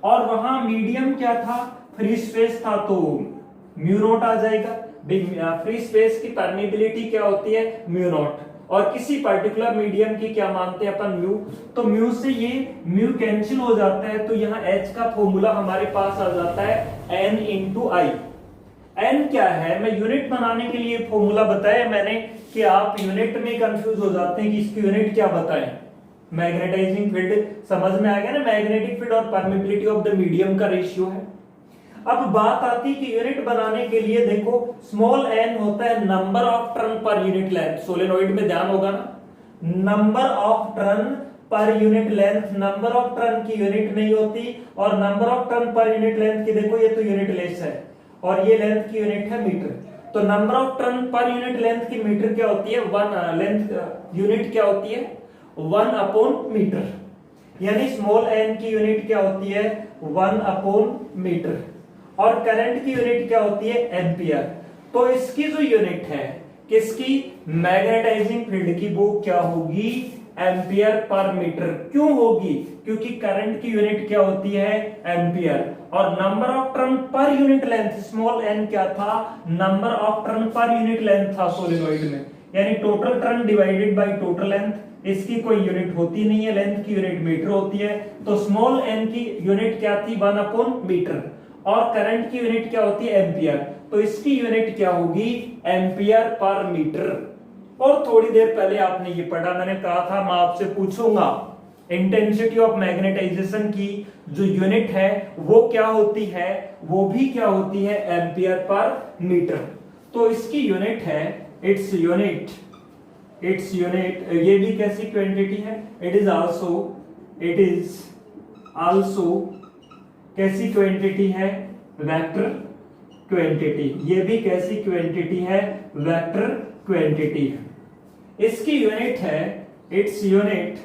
और वहां मीडियम क्या था, फ्री स्पेस था, तो म्यू नॉट आ जाएगा। फ्री स्पेस की परमिबिलिटी क्या होती है, म्यू नॉट। और किसी पर्टिकुलर मीडियम की क्या मानते हैं अपन म्यू, तो म्यू से ये म्यू कैंसिल हो जाता है, तो यहाँ h का फॉर्मूला हमारे पास आ जाता है n इंटू आई। n क्या है, मैं यूनिट बनाने के लिए फॉर्मूला बताया मैंने कि आप यूनिट में कंफ्यूज हो जाते हैं कि इसकी यूनिट क्या बताएं। मैग्नेटाइजिंग फील्ड समझ में आ गया ना, मैग्नेटिक फील्ड और परमिबिलिटी ऑफ द मीडियम का रेशियो है। अब बात आती है कि यूनिट बनाने के लिए देखो स्मॉल n होता है number of turn per unit length, solenoid में ध्यान होगा ना, number of turn per unit length, number of turn की यूनिट नहीं होती, और number of turn per unit length की देखो ये तो यूनिट लेस है और ये लेंथ की यूनिट है मीटर, तो number of turn per unit length की मीटर क्या होती है, वन लेंथ यूनिट क्या होती है 1 अपॉन मीटर, यानी स्मॉल n की यूनिट क्या होती है 1 अपॉन मीटर, और करंट की यूनिट क्या होती है एम्पियर। तो इसकी जो यूनिट है किसकी, मैग्नेटाइजिंग फील्ड की, वो क्या होगी एम्पियर पर मीटर। क्यों होगी, क्योंकि करंट की यूनिट क्या होती है एम्पियर, और number of turn per unit length small n क्या था, number of turn per unit length था सोलेनोइड में, यानी total turn divided by total length, इसकी कोई यूनिट होती नहीं है, लेंथ की यूनिट मीटर होती है, तो स्मॉल n की यूनिट क्या थी 1 अपॉन मीटर, और करंट की यूनिट क्या होती है एम्पियर, तो इसकी यूनिट क्या होगी एम्पियर पर मीटर। और थोड़ी देर पहले आपने ये पढ़ा, मैंने कहा था मैं आपसे पूछूंगा इंटेंसिटी ऑफ मैग्नेटाइजेशन की जो यूनिट है वो क्या होती है, वो भी क्या होती है एम्पियर पर मीटर। तो इसकी यूनिट है इट्स यूनिट ये भी कैसी क्वांटिटी है, इट इज आल्सो कैसी क्वांटिटी है वेक्टर क्वांटिटी, ये भी कैसी क्वांटिटी है वेक्टर क्वांटिटी है। इसकी यूनिट है इट्स यूनिट,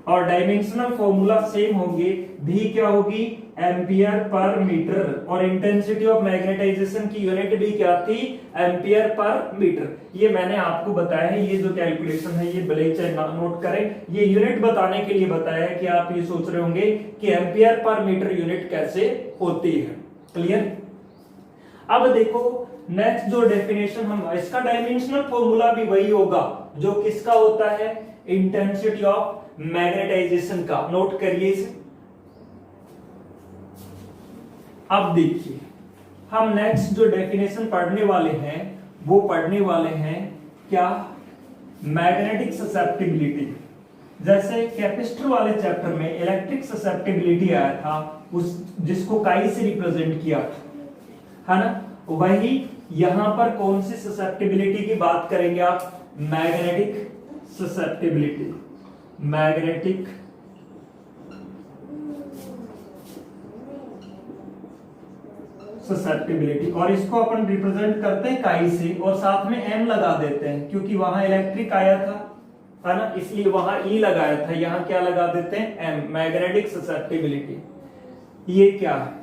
और डायमेंशनल फॉर्मूला सेम होंगे, भी क्या होगी एम्पियर पर मीटर, और इंटेंसिटी ऑफ मैग्नेटाइजेशन की यूनिट भी क्या थी एम्पियर पर मीटर। ये मैंने आपको बताया है, ये जो कैलकुलेशन है ये भले चाहे नोट करें, ये यूनिट बताने के लिए बताया है कि आप ये सोच रहे होंगे कि एम्पियर पर मीटर यूनिट कैसे होती है। क्लियर। अब देखो नेक्स्ट जो डेफिनेशन हम, इसका डायमेंशनल फॉर्मूला भी वही होगा जो किसका होता है इंटेंसिटी ऑफ मैग्नेटाइजेशन का, नोट करिए इसे। अब देखिए हम नेक्स्ट जो डेफिनेशन पढ़ने वाले हैं वो पढ़ने वाले हैं क्या, मैग्नेटिक ससेप्टिबिलिटी। जैसे कैपेसिटर वाले चैप्टर में इलेक्ट्रिक ससेप्टिबिलिटी आया था, उस जिसको काई से रिप्रेजेंट किया था, है ना, वही यहां पर कौन सी ससेप्टिबिलिटी की बात करेंगे आप, मैग्नेटिक ससेप्टिबिलिटी, मैग्नेटिक ससेप्टिबिलिटी, और इसको अपन रिप्रेजेंट करते हैं काई से और साथ में एम लगा देते हैं क्योंकि वहां इलेक्ट्रिक आया था, है ना, इसलिए वहां ई लगाया था, यहां क्या लगा देते हैं एम, मैग्नेटिक ससेप्टिबिलिटी। ये क्या है,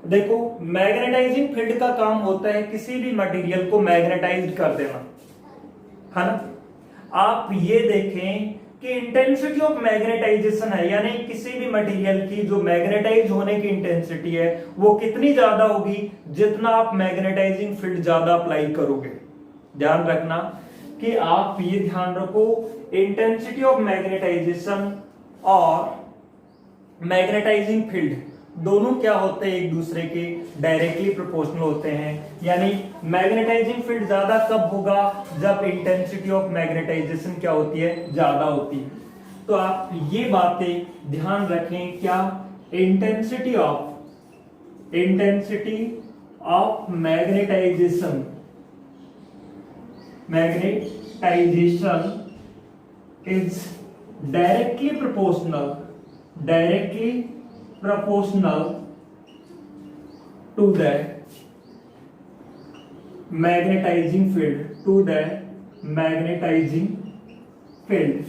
देखो मैग्नेटाइजिंग फील्ड का काम होता है किसी भी मटेरियल को मैग्नेटाइज कर देना, है ना। आप ये देखें कि इंटेंसिटी ऑफ मैग्नेटाइजेशन है, यानी किसी भी मटेरियल की जो मैग्नेटाइज होने की इंटेंसिटी है वो कितनी ज्यादा होगी जितना आप मैग्नेटाइजिंग फील्ड ज्यादा अप्लाई करोगे। ध्यान रखना कि आप ये ध्यान रखो, इंटेंसिटी ऑफ मैग्नेटाइजेशन और मैग्नेटाइजिंग फील्ड दोनों क्या होते हैं एक दूसरे के डायरेक्टली प्रोपोर्शनल होते हैं, यानी मैग्नेटाइजिंग फील्ड ज्यादा कब होगा जब इंटेंसिटी ऑफ मैग्नेटाइजेशन क्या होती है ज्यादा होती है। तो आप ये बातें ध्यान रखें, क्या intensity of magnetization is directly proportional to the magnetizing field,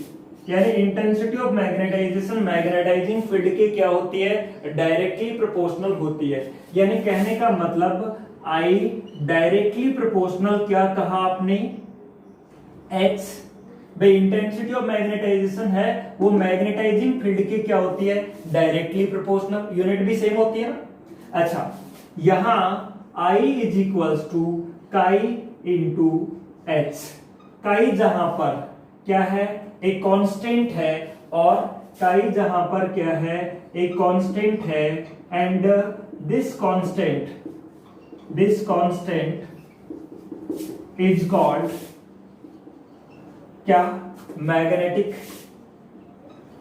यानी intensity of magnetization magnetizing field के क्या होती है डायरेक्टली प्रोपोर्शनल होती है। यानी कहने का मतलब I डायरेक्टली प्रोपोर्शनल क्या कहा आपने X, भाई इंटेंसिटी ऑफ मैग्नेटाइजेशन है वो मैग्नेटाइजिंग फील्ड की क्या होती है डायरेक्टली प्रोपोर्शनल, यूनिट भी सेम होती है ना। अच्छा, यहां I is equals to chi into H, काई जहां पर क्या है, एक कांस्टेंट है, और काई जहां पर क्या है, एक कांस्टेंट है, and this constant is called क्या,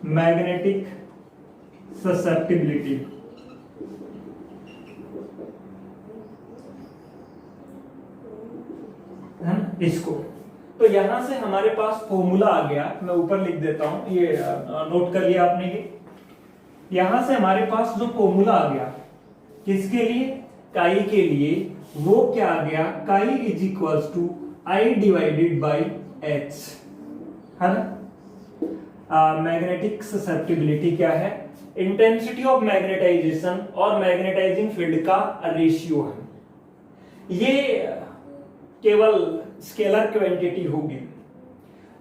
मैग्नेटिक ससेप्टिबिलिटी। है ना, इसको। तो यहां से हमारे पास फॉर्मूला आ गया, मैं ऊपर लिख देता हूं, ये नोट कर लिया आपने। ये यहां से हमारे पास जो फॉर्मूला आ गया किसके लिए, काई के लिए, वो क्या आ गया, chi is equals to I divided by H, है ना। मैग्नेटिक ससेप्टिबिलिटी क्या है, इंटेंसिटी ऑफ मैग्नेटाइजेशन और मैग्नेटाइजिंग फील्ड का रेशियो है। ये केवल स्केलर क्वांटिटी होगी।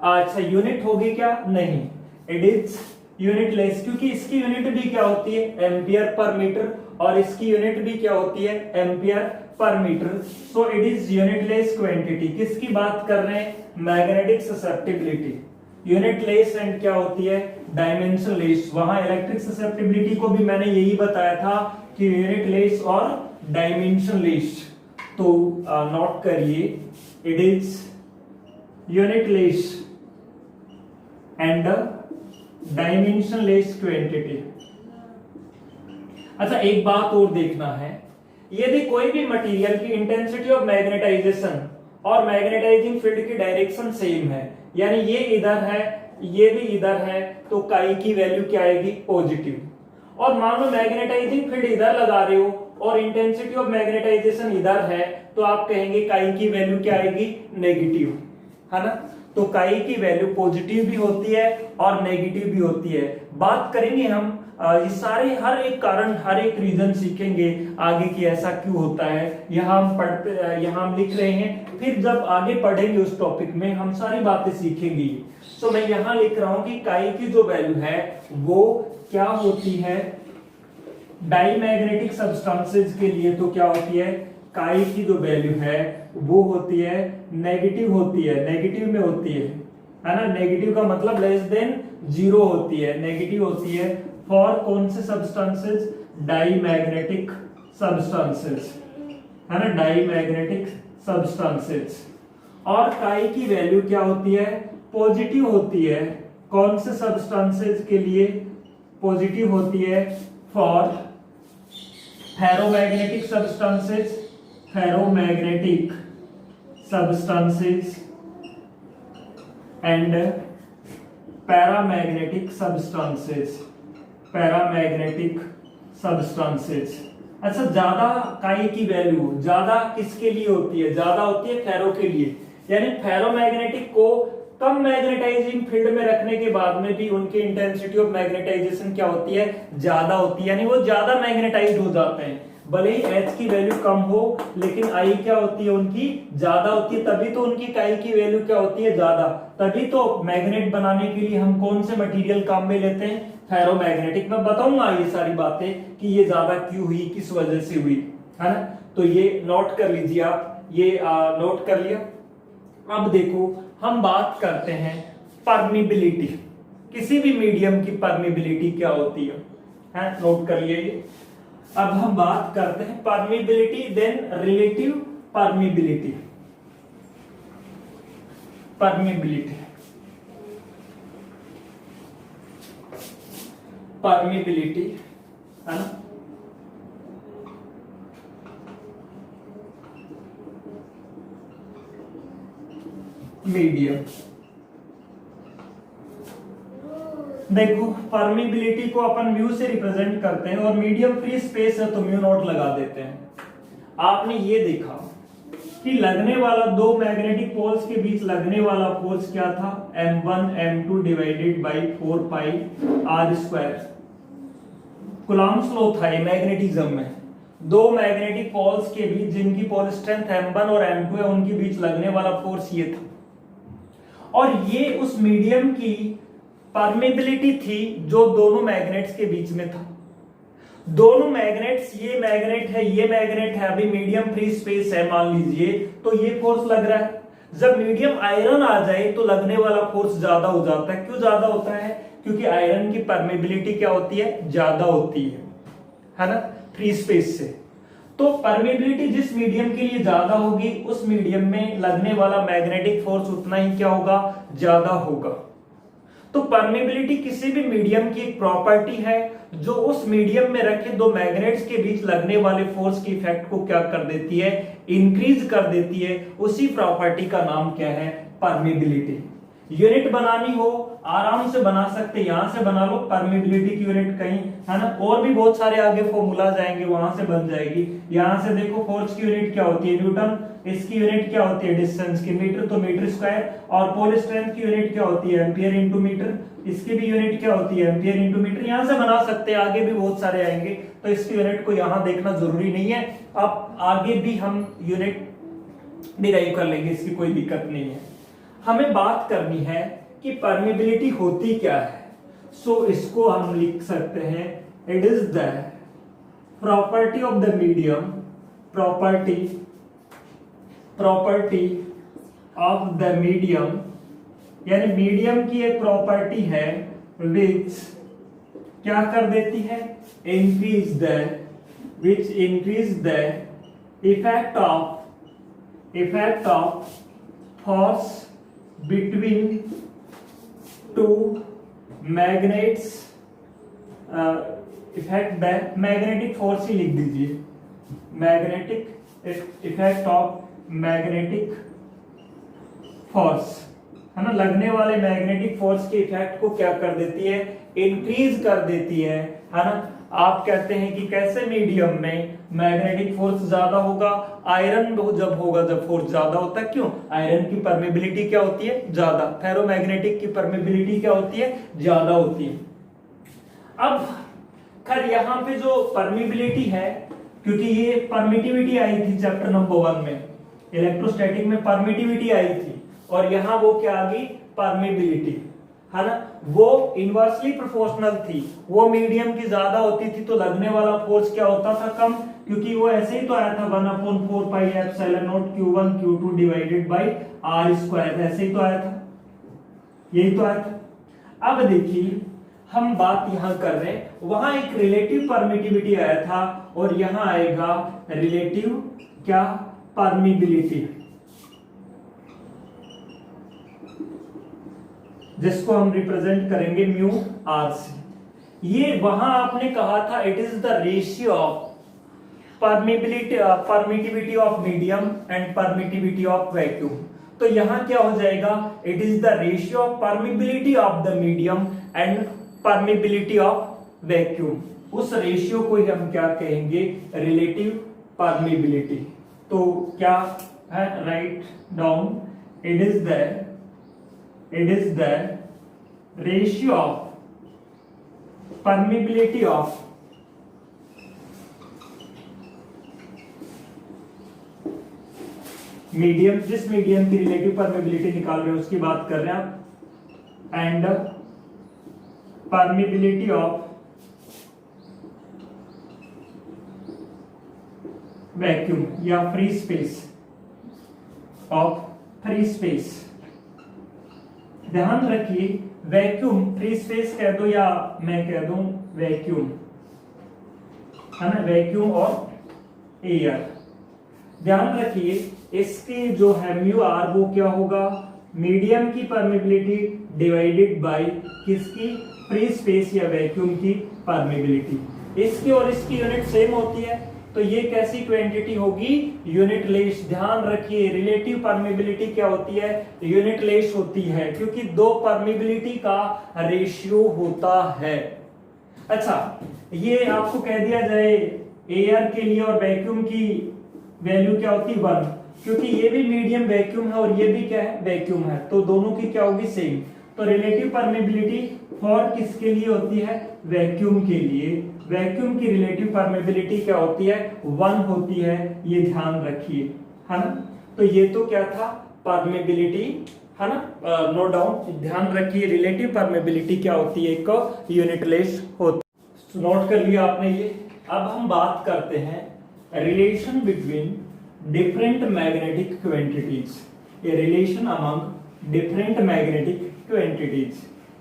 अच्छा, यूनिट होगी क्या, नहीं, इट इज यूनिटलेस, क्योंकि इसकी यूनिट भी क्या होती है, एम्पियर पर मीटर, और इसकी यूनिट भी क्या होती है, एम्पियर पर metre. So it is unitless quantity. किसकी बात कर रहे हैं, मैग्नेटिक ससेप्टिबिलिटी। यूनिटलेस एंड क्या होती है, डायमेंशनलेस। वहां इलेक्ट्रिक ससेप्टिबिलिटी को भी मैंने यही बताया था कि यूनिटलेस और डायमेंशनलेस। तो नोट करिए, it is unitless and dimensionless quantity. अच्छा, एक बात और देखना है, यदि कोई भी मटेरियल की इंटेंसिटी ऑफ मैग्नेटाइजेशन और मैग्नेटाइजिंग फील्ड की डायरेक्शन सेम है, यानी ये इधर है, ये भी इधर है, तो काई की वैल्यू क्या आएगी, पॉजिटिव। और मान लो मैग्नेटाइजिंग फील्ड इधर लगा रहे हो और इंटेंसिटी ऑफ मैग्नेटाइजेशन इधर है, तो आप कहेंगे काई की वैल्यू क्या आएगी, नेगेटिव, है ना। तो काई की वैल्यू पॉजिटिव भी होती है और नेगेटिव भी होती है। बात करेंगे हम ये सारे, हर एक कारण, हर एक रीजन सीखेंगे आगे कि ऐसा क्यों होता है। यहाँ हम लिख रहे हैं, फिर जब आगे पढ़ेंगे उस टॉपिक में हम सारी बातें सीखेंगे। तो मैं यहाँ लिख रहा हूं कि काई की जो वैल्यू है वो क्या होती है, डाईमैग्नेटिक सब्सटेंसेस के लिए तो क्या होती है, काई की जो वैल्यू है वो होती है नेगेटिव, होती है नेगेटिव में होती है ना। नेगेटिव का मतलब लेस देन 0 होती है, नेगेटिव होती है फॉर कौन से सब्सटेंसेस, डाईमैग्नेटिक सब्सटेंसेस, है ना, डाईमैग्नेटिक सब्सटेंसेस। और काई की वैल्यू क्या होती है, पॉजिटिव होती है, कौन से सब्सटेंसेस के लिए पॉजिटिव होती है, for ferromagnetic substances, ferromagnetic substances and paramagnetic substances, paramagnetic substances. अच्छा, ज्यादा काई की वैल्यू ज्यादा किसके लिए होती है, ज्यादा होती है फेरो के लिए, यानी फेरोमैग्नेटिक को कम मैग्नेटाइजिंग फील्ड में रखने के बाद में भी उनकी इंटेंसिटी ऑफ मैग्नेटाइजेशन क्या होती है, ज्यादा होती है, यानी वो ज्यादा मैग्नेटाइज्ड हो जाते हैं। भले ही H की वैल्यू कम हो, लेकिन I क्या होती है, उनकी ज्यादा होती है, तभी तो उनकी काई की वैल्यू क्या होती है, ज्यादा। तभी तो मैग्नेट बनाने के लिए हम कौन से मटेरियल काम में लेते हैं, फेरोमैग्नेटिक। मैं बताऊंगा ये सारी बातें कि ये ज्यादा क्यों हुई, किस वजह से हुई, है ना। तो ये नोट कर लीजिए आप, ये नोट कर लिया। अब देखो, हम बात करते हैं परमिबिलिटी, किसी भी मीडियम की परमिबिलिटी क्या होती है, नोट कर लिए ये। अब हम बात करते हैं permeability, then relative permeability, permeability, permeability, है ना। मीडियम, देखो परमिबिलिटी को अपन म्यू से रिप्रेजेंट करते हैं, और मीडियम फ्री स्पेस है तो म्यू नॉट लगा देते हैं। आपने ये देखा कि लगने वाला, दो मैग्नेटिक पोल्स के बीच लगने वाला फोर्स क्या था, m1 m2 divided by 4 pi r square. Coulomb's law था ये मैग्नेटिज्म में, दो मैग्नेटिक पोल्स के बीच जिनकी पोल स्ट्रेंथ m1 और m2 है, उनके बीच लगने वाला फोर्स ये था। और ये उस मीडियम की परमेबिलिटी थी जो दोनों मैग्नेट्स के बीच में था। दोनों मैग्नेट्स, ये मैग्नेट है, ये मैग्नेट है, अभी मीडियम फ्री स्पेस है मान लीजिए, तो ये फोर्स लग रहा है। जब मीडियम आयरन आ जाए तो लगने वाला फोर्स ज्यादा हो जाता है। क्यों ज्यादा होता है? क्योंकि आयरन की परमेबिलिटी क्या होती है? ज्यादा होती है ना, फ्री स्पेस से। तो परमेबिलिटी जिस मीडियम के लिए ज्यादा होगी उस मीडियम में लगने वाला मैग्नेटिक फोर्स उतना ही क्या होगा? ज्यादा होगा। तो परमेबिलिटी किसी भी मीडियम की एक प्रॉपर्टी है जो उस मीडियम में रखे दो मैग्नेट्स के बीच लगने वाले फोर्स की इफेक्ट को क्या कर देती है? इंक्रीज कर देती है। उसी प्रॉपर्टी का नाम क्या है? परमेबिलिटी। यूनिट बनानी हो आराम से बना सकते, यहां से बना लो परमेबिलिटी की यूनिट कहीं, है ना, और भी बहुत सारे आगे फॉर्मूला जाएंगे वहां से बन जाएगी। यहां से देखो फोर्स की यूनिट क्या होती है? न्यूटन। इसकी यूनिट क्या होती है? डिस्टेंस की, मीटर, तो मीटर स्क्वायर। और पोल स्ट्रेंथ की यूनिट क्या होती है? Ampere into metre. इसकी भी यूनिट क्या होती है? Ampere into metre. यहां से बना सकते हैं, आगे भी बहुत सारे आएंगे, तो इसकी यूनिट को यहां देखना जरूरी नहीं है। अब आगे भी हम यूनिट डिराइव कर लेंगे, इसकी कोई दिक्कत नहीं है। हमें बात करनी है कि परमेबिलिटी होती क्या है। सो इसको हम लिख सकते हैं, it is the property of the medium, property of the medium, यानी मीडियम की एक प्रॉपर्टी है विच क्या कर देती है? Increase the effect of force between two magnets, effect magnetic force ही लिख दीजिए, magnetic effect of magnetic force, है ना, लगने वाले मैग्नेटिक फोर्स के इफेक्ट को क्या कर देती है? इंक्रीज कर देती है ना। आप कहते हैं कि कैसे मीडियम में मैग्नेटिक फोर्स ज्यादा होगा? आयरन जब होगा जब फोर्स ज्यादा होता है। क्यों? आयरन की परमेबिलिटी क्या होती है? ज्यादा। फेरोमैग्नेटिक की परमेबिलिटी क्या होती है? ज्यादा होती है। अब खैर यहाँ पे जो परमिबिलिटी है, क्योंकि ये परमिटिविटी आई थी चैप्टर नंबर 1 में, इलेक्ट्रोस्टैटिक में परमिटिविटी आई थी, और यहाँ वो क्या आ गई? परमिबिलिटी, है ना। वो इनवर्सली प्रोपोर्शनल थी, वो मीडियम की ज्यादा होती थी तो लगने वाला फोर्स क्या होता था? कम, क्योंकि वो ऐसे ही तो आया था 1/4 pi epsilon not Q1 Q2 divided by R², ऐसे ही तो आया था, यही तो आया था। अब देखिए हम बात यहां कर रहे हैं, वहां एक रिलेटिव परमिटिविटी आया था और यहां आएगा रिलेटिव क्या? परमिबिलिटी, जिसको हम रिप्रेजेंट करेंगे म्यू आर से। ये वहां आपने कहा था it is the ratio of permittivity of medium and permittivity of vacuum. तो यहां क्या हो जाएगा? It is the ratio of permeability of the medium and permeability of vacuum. उस रेशियो को ही हम क्या कहेंगे? Relative permeability. तो क्या है? Write down, it is the ratio of permeability of medium, जिस मीडियम की रिलेटिव परमिबिलिटी निकाल रहे हैं उसकी बात कर रहे हैं आप, एंड परमिबिलिटी ऑफ वैक्यूम या फ्री स्पेस, ध्यान रखिए वैक्यूम, फ्री स्पेस कह दो या मैं कह दूं वैक्यूम, है ना, वैक्यूम और एयर। ध्यान रखिए इसकी जो है म्यू आर वो क्या होगा? मीडियम की परमिबिलिटी डिवाइडेड बाय किसकी? फ्री स्पेस या वैक्यूम की परमिबिलिटी। इसकी और इसकी यूनिट सेम होती है, तो ये कैसी क्वांटिटी होगी? Unit less. ध्यान रखिए रिलेटिव परमिबिलिटी क्या होती है? यूनिट लेस होती है, क्योंकि दो परमिबिलिटी का रेशियो होता है। अच्छा, ये आपको कह दिया जाए एयर के लिए और वैक्यूम की वैल्यू क्या होती है? 1, क्योंकि ये भी मीडियम वैक्यूम है और ये भी क्या है? वैक्यूम है, तो दोनों की क्या होगी? सेम। तो रिलेटिव परमिबिलिटी फॉर किसके लिए होती है? वैक्यूम के लिए। वैक्यूम की रिलेटिव परमिबिलिटी क्या होती है? 1 होती है, ये ध्यान रखिए, है ना। तो ये तो क्या था? परमिबिलिटी, है ना, नो डाउट। ध्यान रखिए रिलेटिव परमिबिलिटी क्या होती है? एक यूनिटलेस होती है। नोट कर लिया आपने ये। अब हम बात करते हैं relation between different magnetic quantities. A relation among different magnetic quantities,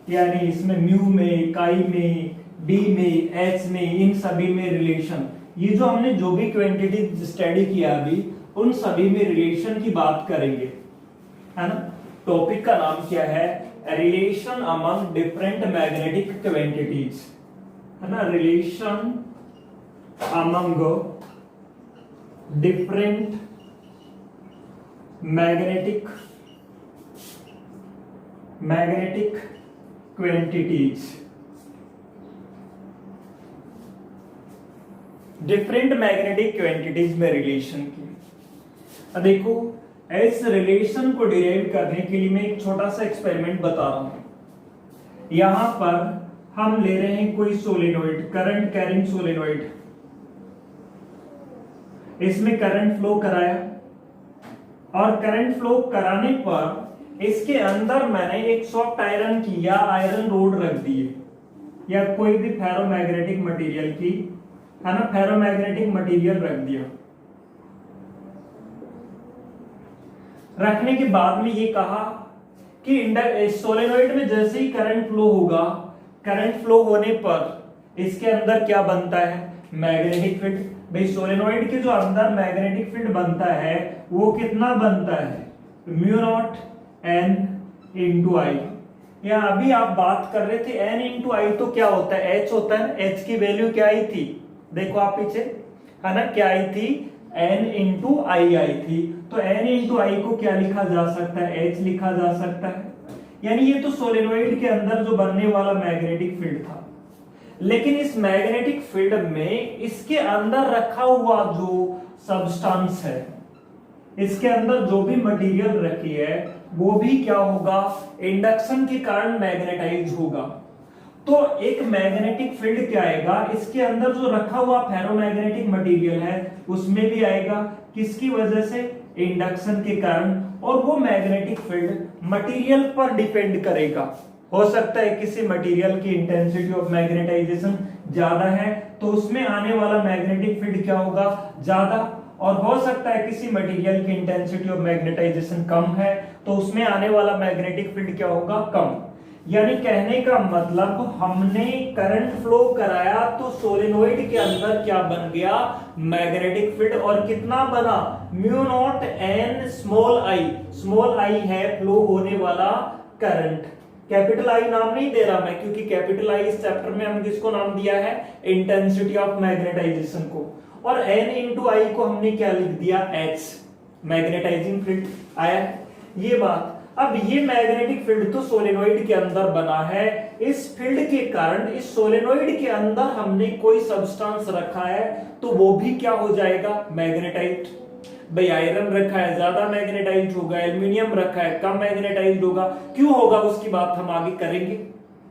यानी इसमें म्यू में, काई में, बी में, एच में, इन सभी में रिलेशन, ये जो हमने जो भी क्वांटिटी स्टडी किया अभी उन सभी में रिलेशन की बात करेंगे, है ना। टॉपिक का नाम क्या है, relation among different magnetic quantities, है ना। Relation among different magnetic quantities, different magnetic quantities में रिलेशन की। अब देखो, इस रिलेशन को डिराइव करने के लिए मैं एक छोटा सा एक्सपेरिमेंट बता रहा हूं। यहां पर हम ले रहे हैं कोई सोलेनोइड, करंट कैरिंग सोलेनोइड, इसमें करंट फ्लो कराया और करंट फ्लो कराने पर इसके अंदर मैंने एक सॉफ्ट आयरन की या आयरन रोड रख दी है, या कोई भी फेरोमैग्नेटिक मटेरियल की, है ना, फेरोमैग्नेटिक मटेरियल रख दिया। रखने के बाद में ये कहा कि सोलेनोइड में जैसे ही करंट फ्लो होगा, करंट फ्लो होने पर इसके अंदर क्या बनता है, मैग्नेटिक फील्ड। भाई सोलेनोइड के जो अंदर मैग्नेटिक फील्ड बनता है वो कितना बनता है, म्यू नॉट एन इंटू आई। या अभी आप बात कर रहे थे एन इंटू आई, तो क्या होता है, एच होता है। एच की वैल्यू क्या आई थी, देखो आप पीछे, है ना, क्या आई थी, एन इंटू आई आई थी। तो एन इंटू आई को क्या लिखा जा सकता है, एच लिखा जा सकता है। यानी ये तो सोलेनोइड के अंदर जो बनने वाला मैग्नेटिक फील्ड था, लेकिन इस मैग्नेटिक फील्ड में इसके अंदर रखा हुआ जो सब्सटेंस है, इसके अंदर जो भी मटेरियल रखी है वो भी क्या होगा, इंडक्शन के कारण मैग्नेटाइज होगा। तो एक मैग्नेटिक फील्ड क्या आएगा, इसके अंदर जो रखा हुआ फेरोमैग्नेटिक मटेरियल है उसमें भी आएगा, किसकी वजह से, इंडक्शन के कारण। और वो मैग्नेटिक फील्ड मटेरियल पर डिपेंड करेगा। हो सकता है किसी मटेरियल की इंटेंसिटी ऑफ मैग्नेटाइजेशन ज्यादा है तो उसमें आने वाला मैग्नेटिक फील्ड क्या होगा, ज्यादा। और हो सकता है किसी मटेरियल की इंटेंसिटी ऑफ मैग्नेटाइजेशन कम है तो उसमें आने वाला मैग्नेटिक फील्ड क्या होगा, कम। यानी कहने का मतलब, हमने करंट फ्लो कराया तो सोलेनोइड के अंदर क्या बन गया, मैग्नेटिक फील्ड। और कितना बना, mu not an small I, small I है फ्लो होने वाला करंट। कैपिटल आई नाम नहीं दे रहा मैं, क्योंकि कैपिटल आई इस चैप्टर में हम किसको नाम दिया है, इंटेंसिटी ऑफ मैग्नेटाइजेशन को। और एन इंटू आई को हमने क्या लिख दिया, एच, मैग्नेटाइजिंग फील्ड आया ये बात। अब ये मैग्नेटिक फील्ड तो सोलेनोइड के अंदर बना है, इस फील्ड के कारण इस सोलेनोइड के अंदर हमने कोई सब्सटेंस रखा है तो वो भी क्या हो जाएगा, मैग्नेटाइज्ड। भाई आयरन रखा है ज्यादा मैग्नेटाइज्ड होगा, एल्यूमिनियम रखा है कम मैग्नेटाइज्ड होगा। क्यों होगा उसकी बात हम आगे करेंगे,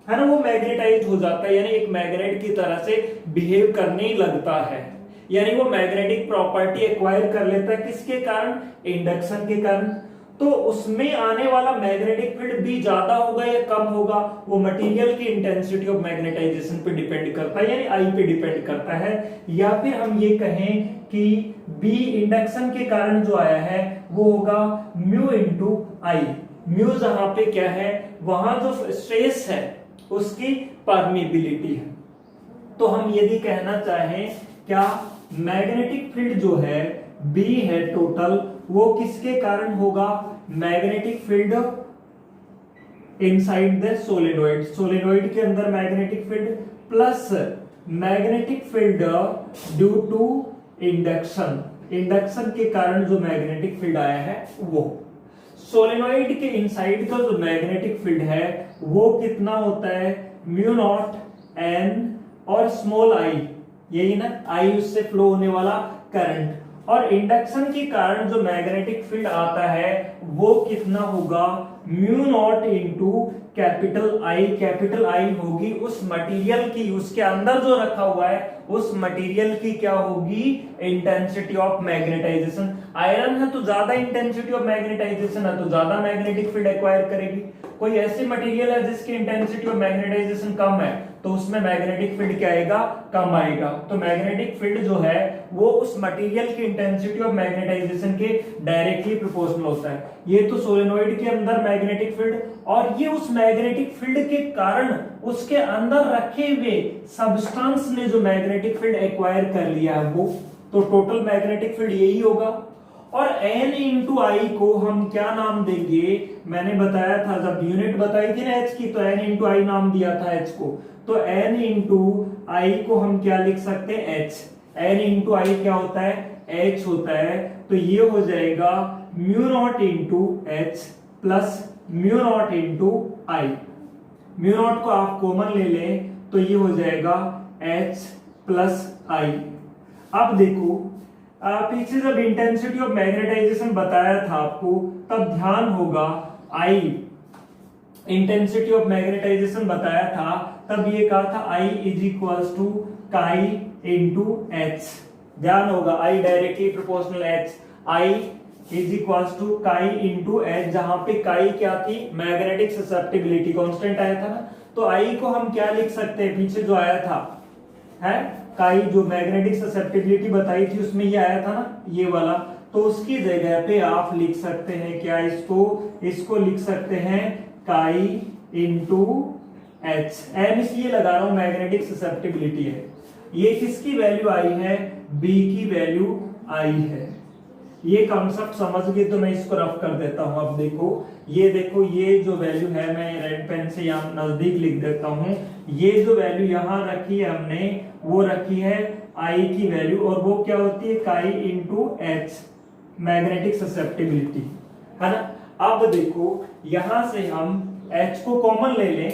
है ना। वो मैग्नेटाइज्ड हो जाता है, यानी एक मैग्नेट की तरह से बिहेव करने लगता है, यानी वो मैग्नेटिक प्रॉपर्टी एक्वायर कर लेता है, किसके कारण, इंडक्शन के कारण। तो उसमें आने वाला मैग्नेटिक फील्ड भी ज्यादा होगा या कम होगा, वो मटेरियल की इंटेंसिटी ऑफ मैग्नेटाइजेशन पे डिपेंड करता है, यानी आई पे डिपेंड करता है। या फिर हम ये कहें कि बी इंडक्शन के कारण जो आया है वो होगा म्यू इंटू आई। म्यू जहां पे क्या है, वहां जो स्ट्रेस है उसकी परमिबिलिटी है। तो हम यदि कहना चाहें, क्या मैग्नेटिक फील्ड जो है बी है टोटल, वो किसके कारण होगा, magnetic field inside the solenoid, solenoid के अंदर magnetic field plus magnetic field due to induction, induction के कारण जो मैग्नेटिक फील्ड आया है वो। सोलेनोइड के इनसाइड का जो मैग्नेटिक फील्ड है वो कितना होता है, म्यू नॉट एन और स्मॉल आई, यही ना, आई उससे फ्लो होने वाला करंट। और इंडक्शन के कारण जो मैग्नेटिक फील्ड आता है वो कितना होगा, mu not into capital I. Capital I होगी उस मटेरियल की, उसके अंदर जो रखा हुआ है उस मटेरियल की क्या होगी, इंटेंसिटी ऑफ मैग्नेटाइजेशन। आयरन है तो ज्यादा इंटेंसिटी ऑफ मैग्नेटाइजेशन है, तो ज्यादा मैग्नेटिक फील्ड एक्वायर करेगी। कोई ऐसी मटेरियल है जिसकी इंटेंसिटी ऑफ मैग्नेटाइजेशन कम है, तो उसमें मैग्नेटिक फील्ड क्या आएगा, कम आएगा। तो मैग्नेटिक फील्ड जो है वो उस मटेरियल की इंटेंसिटी ऑफ मैग्नेटाइजेशन के डायरेक्टली प्रोपोर्शनल होता है। ये तो सोलेनोइड के अंदर मैग्नेटिक फील्ड, और ये उस मैग्नेटिक फील्ड के कारण उसके अंदर रखे हुए सब्सटेंस ने जो मैग्नेटिक फील्ड एक्वायर कर लिया है वो, तो टोटल मैग्नेटिक फील्ड यही होगा। और N इंटू आई को हम क्या नाम देंगे, मैंने बताया था जब यूनिट बताई थी ना H की, तो N इंटू आई नाम दिया था H को। तो N इंटू आई को हम क्या लिख सकते हैं, H। N इंटू आई क्या होता है, H होता है। तो ये हो जाएगा mu not into H plus mu not into I. Mu not को आप कॉमन ले लें तो ये हो जाएगा H प्लस आई। अब देखो पीछे जब इंटेंसिटी ऑफ मैग्नेटाइजेशन बताया था आपको, तब ध्यान होगा आई इंटेंसिटी ऑफ मैग्नेटाइजेशन बताया था, तब ये कहा था I is equals to chi into H. ध्यान होगा I directly proportional H, I is equals to chi into H, जहां पे काई क्या थी, मैग्नेटिक ससेप्टिबिलिटी कांस्टेंट आया था ना। तो I को हम क्या लिख सकते हैं, पीछे जो आया था है काई, जो मैग्नेटिक ससेप्टिबिलिटी बताई थी उसमें ये आया था ना, ये वाला। तो उसकी जगह पे आप लिख सकते हैं क्या, इसको लिख सकते हैं काई इंटू एच। एम इसलिए लगा रहा हूं, मैग्नेटिक ससेप्टिबिलिटी है। ये किसकी वैल्यू आई है, बी की वैल्यू आई है। ये कॉन्सेप्ट समझ गए तो मैं इसको रफ कर देता हूं। अब देखो ये जो वैल्यू है, मैं रेड पेन से यहाँ नजदीक लिख देता हूं। ये जो वैल्यू यहाँ रखी है हमने, वो रखी है आई की वैल्यू, और वो क्या होती है, काई इंटू एच, मैग्नेटिक ससेप्टिबिलिटी, है ना। अब देखो यहां से हम H को कॉमन ले लें,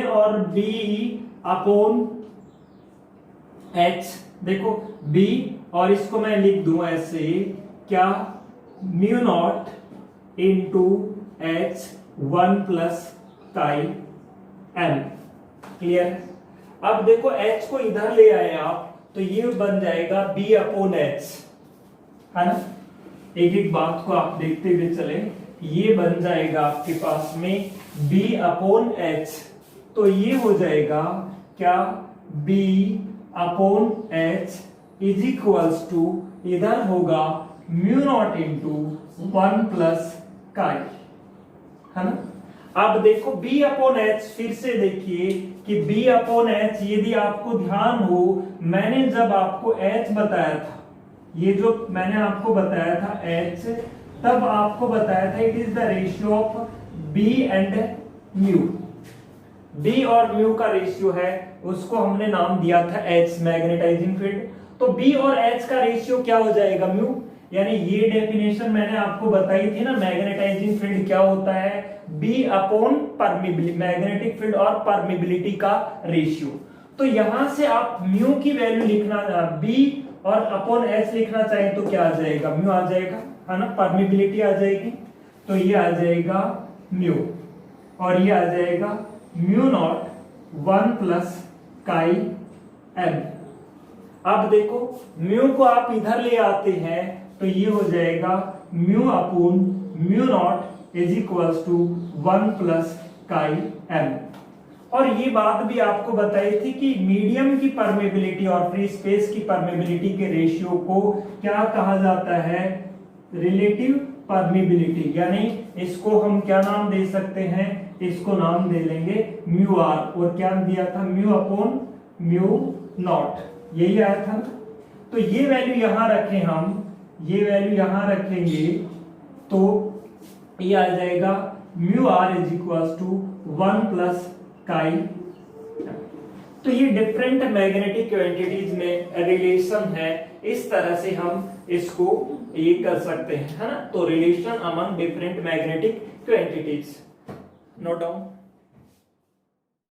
और B अपॉन H, देखो B, और इसको मैं लिख दूं ऐसे, क्या, mu not into H 1 plus chi M। Clear. अब देखो H को इधर ले आए आप, तो ये बन जाएगा B अपॉन H, है ना। एक एक बात को आप देखते हुए चले, ये बन जाएगा आपके पास में B अपॉन H, तो ये हो जाएगा क्या, B upon H is equals to, इधर होगा म्यू नॉट इंटू 1 प्लस काई, है ना। अब देखो B अपॉन H, फिर से देखिए कि B अपॉन H, यदि आपको ध्यान हो, मैंने जब आपको H बताया था, ये जो मैंने आपको बताया था H, तब आपको बताया था it is the ratio of B and mu. B और म्यू का रेशियो है, उसको हमने नाम दिया था H, मैग्नेटाइजिंग फील्ड। तो B और H का रेशियो क्या हो जाएगा, म्यू। यानी ये डेफिनेशन मैंने आपको बताई थी ना, मैग्नेटाइजिंग फील्ड क्या होता है, B upon permeability, magnetic field और परमिबिलिटी का रेशियो। तो यहां से आप म्यू की वैल्यू लिखना, B और अपॉन H लिखना चाहें तो क्या आ जाएगा, म्यू आ जाएगा, है ना। परमिबिलिटी आ जाएगी, तो ये आ जाएगा म्यू, और ये आ जाएगा mu not 1 plus chi M। अब देखो म्यू को आप इधर ले आते हैं, तो ये हो जाएगा mu upon mu naught is equals to 1 plus chi M। और ये बात भी आपको बताई थी कि मीडियम की परमेबिलिटी और फ्री स्पेस की परमेबिलिटी के रेशियो को क्या कहा जाता है, रिलेटिव परमेबिलिटी। यानी इसको हम क्या नाम दे सकते हैं, इसको नाम दे लेंगे म्यू आर, और क्या दिया था, म्यू अपॉन म्यू नॉट, यही आया था। तो ये वैल्यू यहां रखें हम, ये वैल्यू यहां रखेंगे, तो ये आ जाएगा mu R is equals to 1 plus chi. तो ये डिफरेंट मैग्नेटिक क्वांटिटीज में रिलेशन है, इस तरह से हम इसको ये कर सकते हैं, है ना। तो relation among different magnetic quantities, note down.